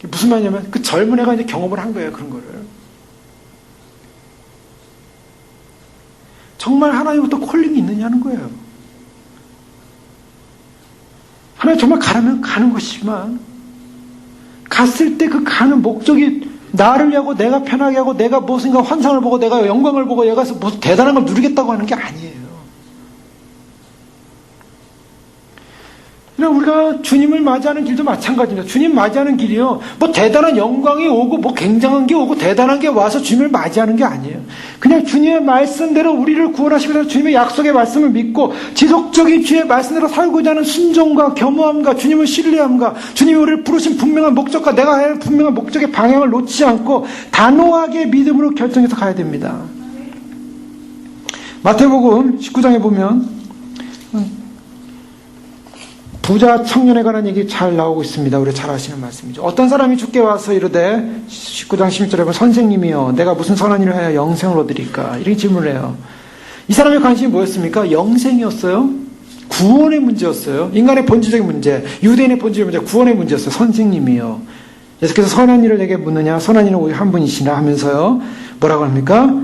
무슨 말이냐면 그 젊은 애가 이제 경험을 한 거예요. 그런 거를. 정말 하나님부터 콜링이 있느냐는 거예요. 하나님 정말 가라면 가는 것이지만 갔을 때 그 가는 목적이 나를 위하고 내가 편하게 하고 내가 무슨가 환상을 보고 내가 영광을 보고 얘가 무슨 대단한 걸 누리겠다고 하는 게 아니에요. 우리가 주님을 맞이하는 길도 마찬가지입니다. 주님 맞이하는 길이요, 뭐 대단한 영광이 오고 뭐 굉장한 게 오고 대단한 게 와서 주님을 맞이하는 게 아니에요. 그냥 주님의 말씀대로 우리를 구원하시기 위해서 주님의 약속의 말씀을 믿고 지속적인 주의 말씀대로 살고자 하는 순종과 겸허함과 주님을 신뢰함과 주님이 우리를 부르신 분명한 목적과 내가 할 분명한 목적의 방향을 놓치지 않고 단호하게 믿음으로 결정해서 가야 됩니다. 마태복음 19장에 보면 부자 청년에 관한 얘기 잘 나오고 있습니다. 우리 잘 아시는 말씀이죠. 어떤 사람이 주께 와서 이르되 19장 16절에 보면 선생님이여 내가 무슨 선한 일을 하여 영생을 얻으리까 이렇게 질문을 해요. 이 사람의 관심이 뭐였습니까? 영생이었어요. 구원의 문제였어요. 인간의 본질적인 문제, 유대인의 본질적인 문제, 구원의 문제였어요. 선생님이여 예수께서 선한 일을 내게 묻느냐? 선한 일은 오직 한 분이시나 하면서요 뭐라고 합니까?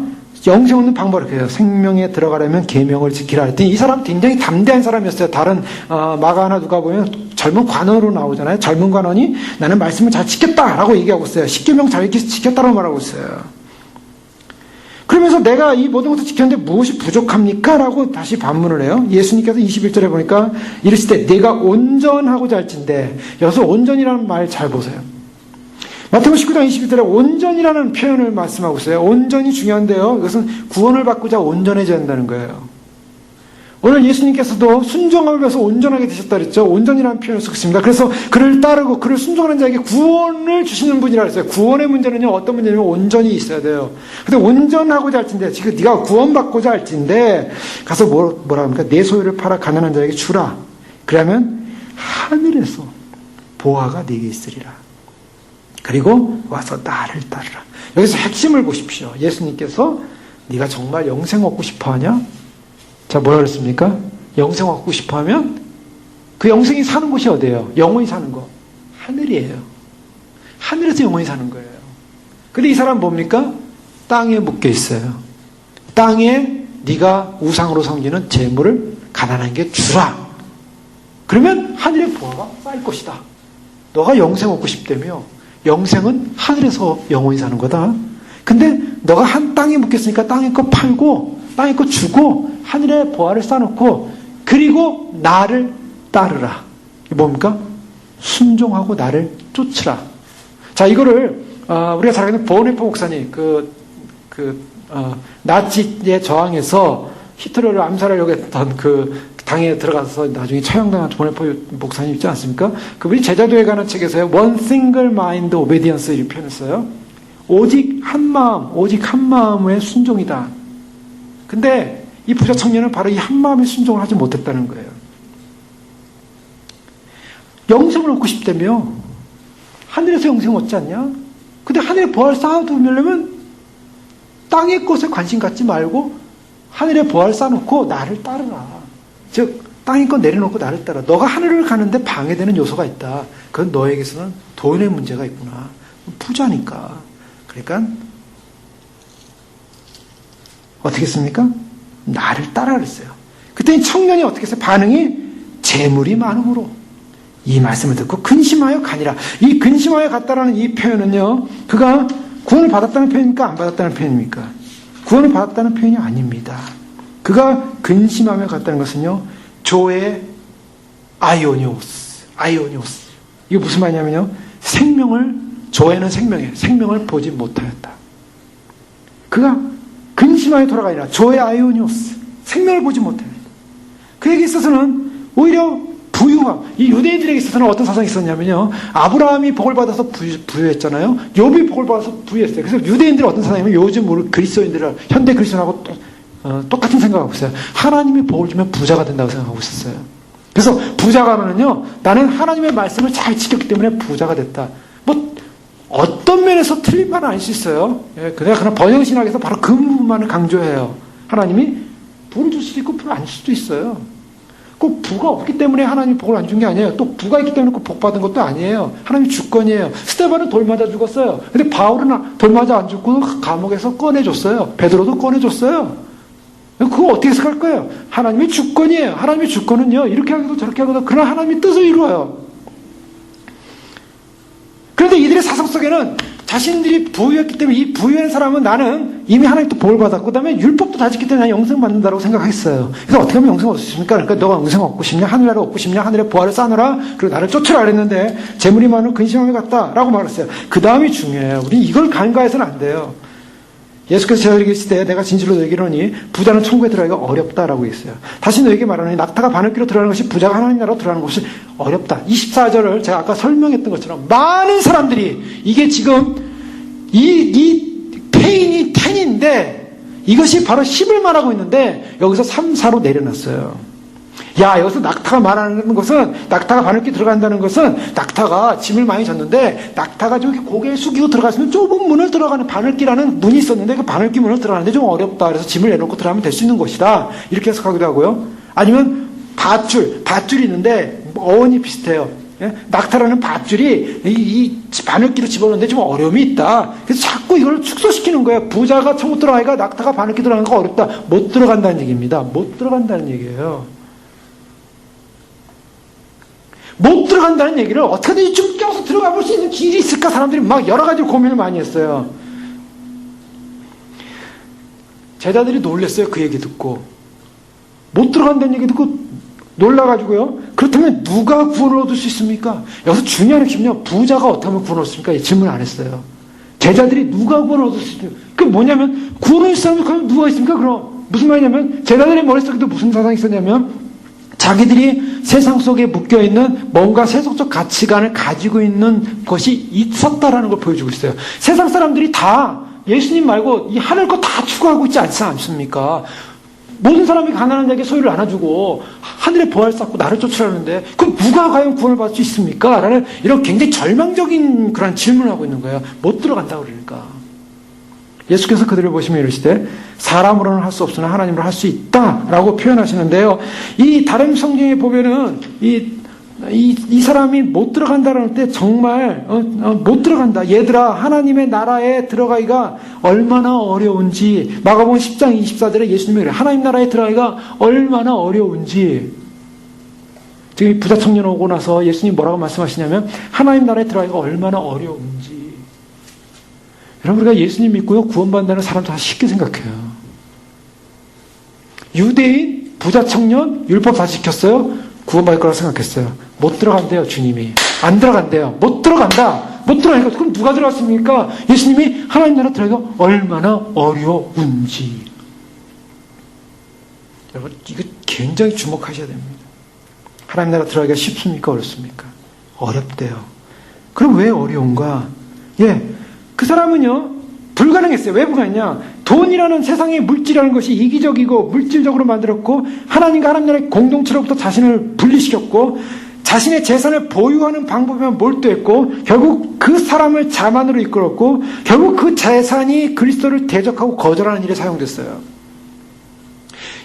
영생 얻는 방법을 이렇게 해요. 생명에 들어가려면 계명을 지키라 했더니 이 사람 굉장히 담대한 사람이었어요. 다른 마가나 누가 보면 젊은 관원으로 나오잖아요. 젊은 관원이 나는 말씀을 잘 지켰다라고 얘기하고 있어요. 10계명 잘 지켰다라고 말하고 있어요. 그러면서 내가 이 모든 것을 지켰는데 무엇이 부족합니까? 라고 다시 반문을 해요. 예수님께서 21절에 보니까 이르시되 내가 온전하고자 할진대, 여기서 온전이라는 말 잘 보세요. 마태복음 19장 21절에 온전이라는 표현을 말씀하고 있어요. 온전이 중요한데요. 이것은 구원을 받고자 온전해져야 한다는 거예요. 오늘 예수님께서도 순종함을 배워서 온전하게 되셨다 그랬죠. 온전이라는 표현을 쓰고 있습니다. 그래서 그를 따르고 그를 순종하는 자에게 구원을 주시는 분이라 그랬어요. 구원의 문제는요, 어떤 문제냐면 온전이 있어야 돼요. 근데 온전하고자 할진데, 지금 네가 구원받고자 할진데 가서 뭐라 합니까? 내 소유를 팔아 가난한 자에게 주라. 그러면 하늘에서 보화가 네게 있으리라. 그리고 와서 나를 따르라. 여기서 핵심을 보십시오. 예수님께서 네가 정말 영생 얻고 싶어하냐? 자, 뭐라 그랬습니까? 영생 얻고 싶어하면 그 영생이 사는 곳이 어디예요? 영원히 사는 거. 하늘이에요. 하늘에서 영원히 사는 거예요. 근데 이 사람 뭡니까? 땅에 묶여 있어요. 땅에 네가 우상으로 섬기는 재물을 가난한게 주라. 그러면 하늘의 보화가 쌓일 것이다. 너가 영생 얻고 싶다며 영생은 하늘에서 영원히 사는 거다. 근데 너가 한 땅에 묵혔으니까 땅에 거 팔고 땅에 거 주고 하늘의 보화를 쌓아놓고 그리고 나를 따르라. 이게 뭡니까? 순종하고 나를 쫓으라. 자, 이거를 우리가 잘 아는 보네포 목사님 나치에 저항해서 히틀러를 암살하려고 했던 그 당에 들어가서 나중에 처형당한 보네포 목사님 있지 않습니까? 그분이 제자도에 관한 책에서요, One Single Mind Obedience 이렇게 표현했어요. 오직 한 마음의 순종이다. 근데 이 부자 청년은 바로 이 한 마음의 순종을 하지 못했다는 거예요. 영생을 얻고 싶다며 하늘에서 영생을 얻지 않냐? 근데 하늘에 보화를 쌓아두려면 땅의 것에 관심 갖지 말고 하늘에 보화를 쌓아놓고 나를 따르라. 즉 땅의 것 내려놓고 나를 따라. 너가 하늘을 가는데 방해되는 요소가 있다. 그건 너에게서는 돈의 문제가 있구나. 부자니까. 그러니까 어떻게 했습니까? 나를 따라 그랬어요. 그때 이 청년이 어떻게 했어요? 반응이 재물이 많음으로 이 말씀을 듣고 근심하여 가니라. 이 근심하여 갔다라는 이 표현은요, 그가 구원을 받았다는 표현입니까? 안 받았다는 표현입니까? 구원을 받았다는 표현이 아닙니다. 그가 근심하며 갔다는 것은요, 조의 아이오니오스. 이게 무슨 말이냐면요, 조에는 생명을 보지 못하였다. 그가 근심하여 돌아가니라. 조의 아이오니오스. 생명을 보지 못하였다. 그에게 있어서는 오히려 부유함. 이 유대인들에게 있어서는 어떤 사상이 있었냐면요. 아브라함이 복을 받아서 부유했잖아요. 욥이 복을 받아서 부유했어요. 그래서 유대인들은 어떤 사상이냐면 요즘 우리 그리스도인들은 현대 그리스도인하고 똑같은 생각하고 있어요. 하나님이 복을 주면 부자가 된다고 생각하고 있었어요. 그래서 부자가 하면요, 나는 하나님의 말씀을 잘 지켰기 때문에 부자가 됐다. 뭐 어떤 면에서 틀린 말은 아닐 수 있어요. 예, 그냥 번영신학에서 바로 그 부분만을 강조해요. 하나님이 복을 줄 수도 있고 복을 안 줄 수도 있어요. 꼭 부가 없기 때문에 하나님이 복을 안 준 게 아니에요. 또 부가 있기 때문에 꼭 복 받은 것도 아니에요. 하나님이 주권이에요. 스데반은 돌 맞아 죽었어요. 근데 바울은 돌 맞아 안 죽고 감옥에서 꺼내줬어요. 베드로도 꺼내줬어요. 그거 어떻게 해석할 거예요? 하나님의 주권이에요. 하나님의 주권은요, 이렇게 하기도 저렇게 하기도, 그러나 하나님이 뜻을 이루어요. 그런데 이들의 사상 속에는 자신들이 부유했기 때문에 이 부유한 사람은 나는 이미 하나님께 복을 받았고, 그 다음에 율법도 다 지켰기 때문에 난 영생 받는다고 생각했어요. 그래서 어떻게 하면 영생을 얻을 수 있습니까? 그러니까 너가 영생 얻고 싶냐? 하늘나라를 얻고 싶냐? 하늘의 보화를 쌓느라, 그리고 나를 쫓으라 그랬는데, 재물이 많은 근심함에 갔다. 라고 말했어요. 그 다음이 중요해요. 우리 이걸 간과해서는 안 돼요. 예수께서 저에게 있을 때 내가 진실로 너에게 이르노니 부자는 천국에 들어가기가 어렵다라고 했어요. 다시 너에게 말하노니 낙타가 바늘귀로 들어가는 것이 부자가 하나님 나라로 들어가는 것이 어렵다. 24절을 제가 아까 설명했던 것처럼 많은 사람들이 이게 지금 이 페인이 10인데 이것이 바로 10을 말하고 있는데 여기서 3, 4로 내려놨어요. 야, 여기서 낙타가 말하는 것은, 낙타가 바늘귀 들어간다는 것은, 낙타가 짐을 많이 졌는데, 낙타가 좀 이렇게 고개를 숙이고 들어갔으면 좁은 문을 들어가는 바늘귀라는 문이 있었는데, 그 바늘귀 문을 들어가는데 좀 어렵다. 그래서 짐을 내놓고 들어가면 될 수 있는 것이다. 이렇게 해석하기도 하고요. 아니면, 밧줄이 있는데, 어원이 비슷해요. 예? 낙타라는 밧줄이 이 바늘귀로 집어넣는데 좀 어려움이 있다. 그래서 자꾸 이걸 축소시키는 거예요. 부자가 천국 들어가기가 낙타가 바늘귀 들어가는 거 어렵다. 못 들어간다는 얘기입니다. 못 들어간다는 얘기예요. 못 들어간다는 얘기를 어떻게든지 좀 껴서 들어가 볼 수 있는 길이 있을까? 사람들이 막 여러 가지 고민을 많이 했어요. 제자들이 놀랐어요. 그 얘기 듣고. 못 들어간다는 얘기 듣고 놀라가지고요. 그렇다면 누가 구원을 얻을 수 있습니까? 여기서 중요한 핵심은요. 부자가 어떻게 하면 구원을 얻습니까? 질문 안 했어요. 제자들이 누가 구원을 얻을 수 있습니까? 그게 뭐냐면 구원을 얻을 사람이 그럼 누가 있습니까? 그럼 무슨 말이냐면 제자들의 머릿속에도 무슨 사상이 있었냐면 자기들이 세상 속에 묶여있는 뭔가 세속적 가치관을 가지고 있는 것이 있었다라는 걸 보여주고 있어요. 세상 사람들이 다 예수님 말고 이 하늘 거 다 추구하고 있지 않지 않습니까? 모든 사람이 가난한 자에게 소유를 나눠주고 하늘의 보화를 쌓고 나를 쫓으라는데 그럼 누가 과연 구원을 받을 수 있습니까? 라는 이런 굉장히 절망적인 그런 질문을 하고 있는 거예요. 못 들어간다고 그러니까. 예수께서 그들을 보시며 이르시되 사람으로는 할 수 없으나 하나님으로 할 수 있다라고 표현하시는데요. 이 다른 성경에 보면은 이 사람이 못 들어간다라는 때 정말 못 들어간다. 얘들아 하나님의 나라에 들어가기가 얼마나 어려운지 마가복음 10장 24절에 예수님이 그래요. 하나님 나라에 들어가기가 얼마나 어려운지. 지금 부자 청년 오고 나서 예수님이 뭐라고 말씀하시냐면 하나님 나라에 들어가기가 얼마나 어려운지. 여러분 우리가 예수님 믿고요 구원받는다는 사람 다 쉽게 생각해요. 유대인, 부자 청년, 율법 다 지켰어요. 구원받을 거라고 생각했어요. 못 들어간대요 주님이. 안 들어간대요. 못 들어간다. 못 들어가니까 그럼 누가 들어갔습니까? 예수님이 하나님 나라 들어가기가 얼마나 어려운지. 여러분 이거 굉장히 주목하셔야 됩니다. 하나님 나라 들어가기가 쉽습니까? 어렵습니까? 어렵대요. 그럼 왜 어려운가? 그 사람은요, 불가능했어요. 왜 불가능했냐? 돈이라는 세상의 물질이라는 것이 이기적이고 물질적으로 만들었고, 하나님과 하나님 나라의 공동체로부터 자신을 분리시켰고, 자신의 재산을 보유하는 방법에만 몰두했고, 결국 그 사람을 자만으로 이끌었고, 결국 그 재산이 그리스도를 대적하고 거절하는 일에 사용됐어요.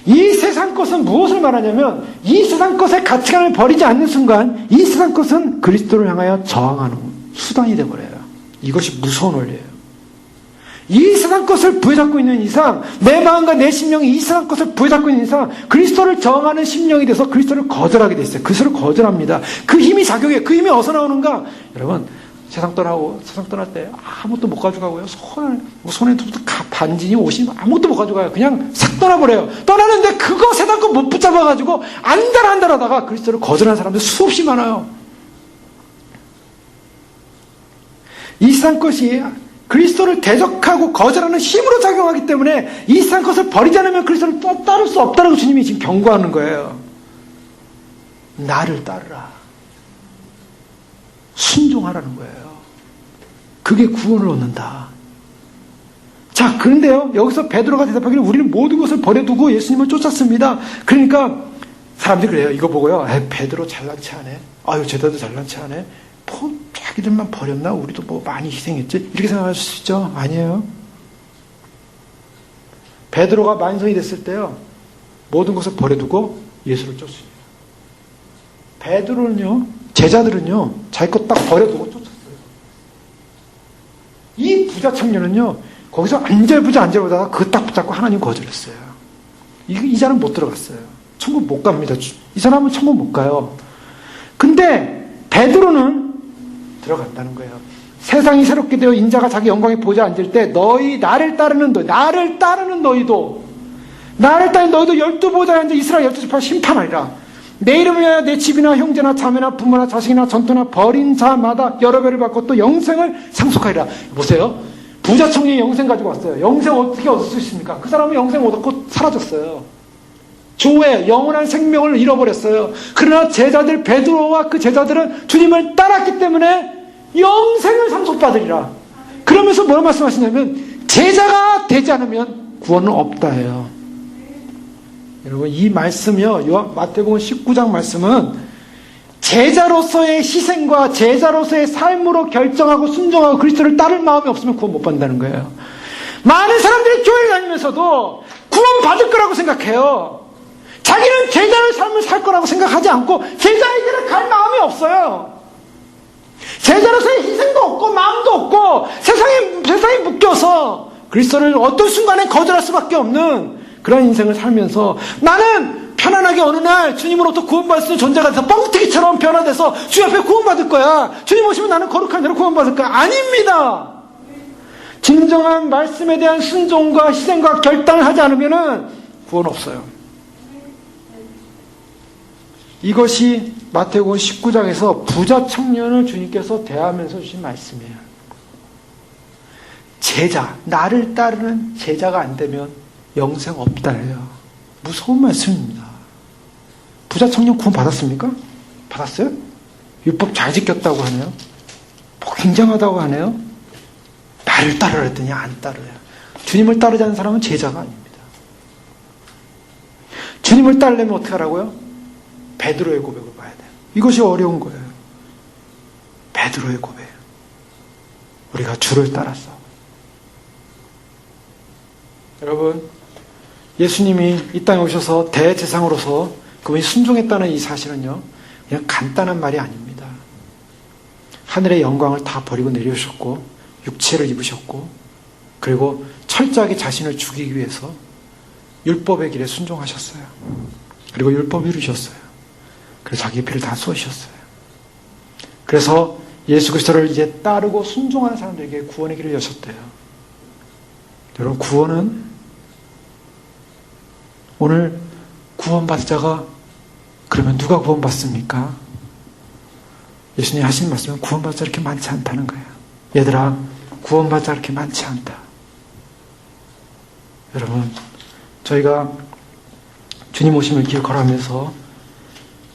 이 세상 것은 무엇을 말하냐면, 이 세상 것의 가치관을 버리지 않는 순간, 이 세상 것은 그리스도를 향하여 저항하는 수단이 되어버려요. 이것이 무서운 원리예요. 이 세상 것을 부여잡고 있는 이상, 내 마음과 내 심령이 이 세상 것을 부여잡고 있는 이상, 그리스도를 저항하는 심령이 돼서 그리스도를 거절하게 돼 있어요. 그리스도를 거절합니다. 그 힘이 작용해요. 그 힘이 어디서 나오는가? 여러분, 세상 떠날 때 아무것도 못 가져가고요. 손에 반지니 옷이 아무것도 못 가져가요. 그냥 싹 떠나버려요. 떠나는데 그거 세상 거 못 붙잡아가지고 안달 하다가 그리스도를 거절하는 사람들 수없이 많아요. 이 세상 것이 그리스도를 대적하고 거절하는 힘으로 작용하기 때문에 이 세상 것을 버리지 않으면 그리스도를 또 따를 수 없다고 주님이 지금 경고하는 거예요. 나를 따르라. 순종하라는 거예요. 그게 구원을 얻는다. 자, 그런데요, 여기서 베드로가 대답하기를 우리는 모든 것을 버려두고 예수님을 쫓았습니다. 그러니까 사람들이 그래요. 이거 보고요. 베드로 잘난 체 하네. 아유, 제자도 잘난 체 하네. 뭐 자기들만 버렸나? 우리도 뭐 많이 희생했지? 이렇게 생각할 수 있죠? 아니에요. 베드로가 만성이 됐을 때요, 모든 것을 버려두고 예수를 쫓습니다. 베드로는요, 제자들은요, 자기 것 딱 버려두고 쫓았어요. 이 부자 청년은요, 거기서 안절부자다가 그거 딱 붙잡고 하나님 거절했어요. 이 사람 못 들어갔어요. 천국 못 갑니다. 이 사람은 천국 못 가요. 근데 베드로는 들어간다는 거예요. 세상이 새롭게 되어 인자가 자기 영광에 보좌에 앉을 때 나를 따르는 너희도 12보좌에 앉아 이스라엘 12지파 심판하리라. 내 이름을 위하여 내 집이나 형제나 자매나 부모나 자식이나 전토나 버린 자마다 여러 배를 받고 또 영생을 상속하리라. 보세요. 부자 청년이 영생 가지고 왔어요. 영생 어떻게 얻을 수 있습니까? 그 사람은 영생 얻었고 사라졌어요. 조회, 영원한 생명을 잃어버렸어요. 그러나 제자들, 베드로와 그 제자들은 주님을 따랐기 때문에 영생을 상속받으리라. 그러면서 뭐라 말씀하시냐면 제자가 되지 않으면 구원은 없다 해요. 여러분, 이 말씀이요, 마태복음 19장 말씀은 제자로서의 희생과 제자로서의 삶으로 결정하고 순종하고 그리스도를 따를 마음이 없으면 구원 못 받는다는 거예요. 많은 사람들이 교회를 다니면서도 구원 받을 거라고 생각해요. 자기는 제자의 삶을 살 거라고 생각하지 않고 제자의 길을 갈 마음이 없어요. 제자로서의 희생도 없고 마음도 없고 세상에 묶여서 그리스도를 어떤 순간에 거절할 수밖에 없는 그런 인생을 살면서 나는 편안하게 어느 날 주님으로부터 구원받을 수 있는 존재가 돼서 뻥튀기처럼 변화돼서 주님 앞에 구원받을 거야. 주님 오시면 나는 거룩한 자로 구원받을 거야. 아닙니다. 진정한 말씀에 대한 순종과 희생과 결단을 하지 않으면 구원 없어요. 이것이 마태복음 19장에서 부자 청년을 주님께서 대하면서 주신 말씀이에요. 제자, 나를 따르는 제자가 안 되면 영생 없다예요. 무서운 말씀입니다. 부자 청년 구원 받았습니까? 받았어요? 율법 잘 지켰다고 하네요. 뭐 굉장하다고 하네요. 나를 따르라 했더니 안 따르요. 주님을 따르지 않는 사람은 제자가 아닙니다. 주님을 따르려면 어떻게 하라고요? 베드로의 고백을 봐야 돼요. 이것이 어려운 거예요. 베드로의 고백. 우리가 주를 따랐어. 여러분, 예수님이 이 땅에 오셔서 대제사장으로서 그분이 순종했다는 이 사실은요, 그냥 간단한 말이 아닙니다. 하늘의 영광을 다 버리고 내려오셨고 육체를 입으셨고 그리고 철저하게 자신을 죽이기 위해서 율법의 길에 순종하셨어요. 그리고 율법을 이루셨어요. 그래서 자기의 피를 다 쏟으셨어요. 그래서 예수 그리스도를 이제 따르고 순종하는 사람들에게 구원의 길을 여셨대요. 여러분, 구원은 오늘 구원받을 자가 그러면 누가 구원받습니까? 예수님이 하신 말씀은 구원받을 자 이렇게 많지 않다는 거예요. 얘들아, 구원받을 자 이렇게 많지 않다. 여러분, 저희가 주님 오심을 길 걸어가면서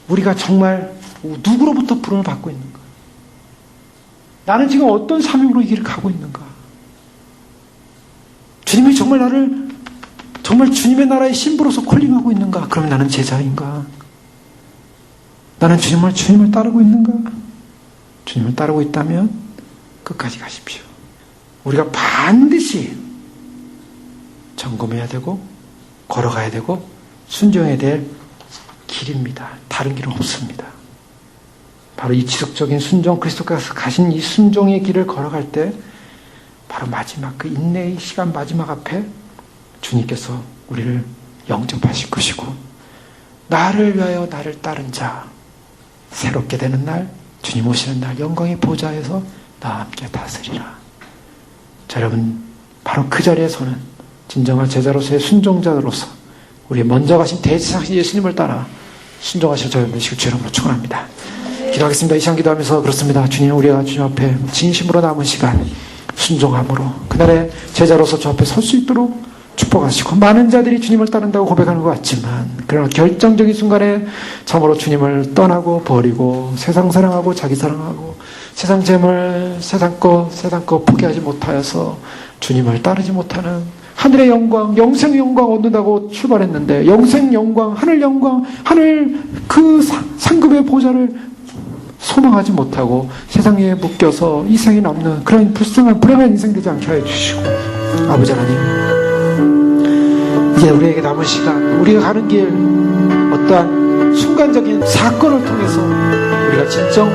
우리가 정말 누구로부터 부름을 받고 있는가? 나는 지금 어떤 사명으로 이 길을 가고 있는가? 주님이 정말 나를 정말 주님의 나라의 신부로서 콜링하고 있는가? 그러면 나는 제자인가? 나는 주님을 따르고 있는가? 주님을 따르고 있다면 끝까지 가십시오. 우리가 반드시 점검해야 되고 걸어가야 되고 순종해야 될 길입니다. 다른 길은 없습니다. 바로 이 지속적인 순종, 그리스도께서 가신 이 순종의 길을 걸어갈 때 바로 마지막 그 인내의 시간 마지막 앞에 주님께서 우리를 영접하실 것이고 나를 위하여 나를 따른 자 새롭게 되는 날, 주님 오시는 날 영광의 보좌에서 나와 함께 다스리라. 자, 여러분, 바로 그 자리에서는 진정한 제자로서의 순종자로서 우리 먼저 가신 대제사장 예수님을 따라 순종하실 저희 되시길 주님으로 축원합니다. 기도하겠습니다. 이 시간 기도하면서 그렇습니다. 주님, 우리가 주님 앞에 진심으로 남은 시간 순종함으로 그날의 제자로서 주 앞에 설 수 있도록 축복하시고 많은 자들이 주님을 따른다고 고백하는 것 같지만 그러나 결정적인 순간에 참으로 주님을 떠나고 버리고 세상 사랑하고 자기 사랑하고 세상 재물, 세상 것 포기하지 못하여서 주님을 따르지 못하는 하늘의 영광, 영생 영광 얻는다고 출발했는데 영생 영광, 하늘 그 상급의 보좌를 소망하지 못하고 세상에 묶여서 이 생이 남는 그런 불행한 인생 되지 않게 하여 주시고 아버지 하나님 이제 우리에게 남은 시간 우리가 가는 길 어떠한 순간적인 사건을 통해서 우리가 진정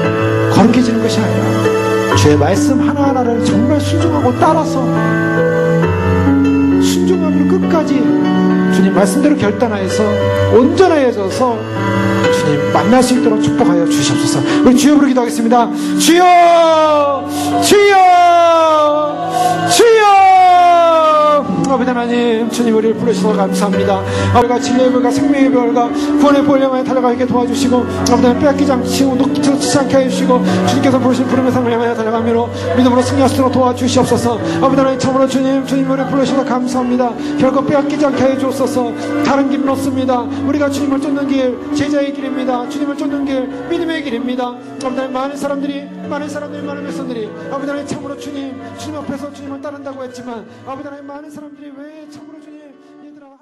거룩해지는 것이 아니라 주의 말씀 하나하나를 정말 순종하고 따라서 순종함으로 끝까지 주님 말씀대로 결단하여서 온전하여져서 주님 만날 수 있도록 축복하여 주시옵소서. 우리 주여 부르기도 하겠습니다. 주여 주여 주여 아버지 하나님 주님 우리를 부르셔서 감사합니다. 아버지가 진리의 별과 생명의 별과 구원의 볼령하여 달려가게 도와주시고 아버지 하나님 빼앗기지 않고 놓치지 않게 해주시고 주님께서 부르신 부름의 삶을 향하여 달려가므로 믿음으로 승리할 수 있도록 도와주시옵소서. 아버지 하나님 참으로 주님 우리를 부르셔서 감사합니다. 결코 빼앗기지 않게 해주옵소서. 다른 길은 없습니다. 우리가 주님을 쫓는 길 제자의 길입니다. 주님을 쫓는 길 믿음의 길입니다. 아버지 하나님 많은 사람들이 많은 백성들이 아버지 하나님 참으로 주님 앞에서 주님을 따른다고 했지만 아버지 하나님 많은 사람들이 왜 참으로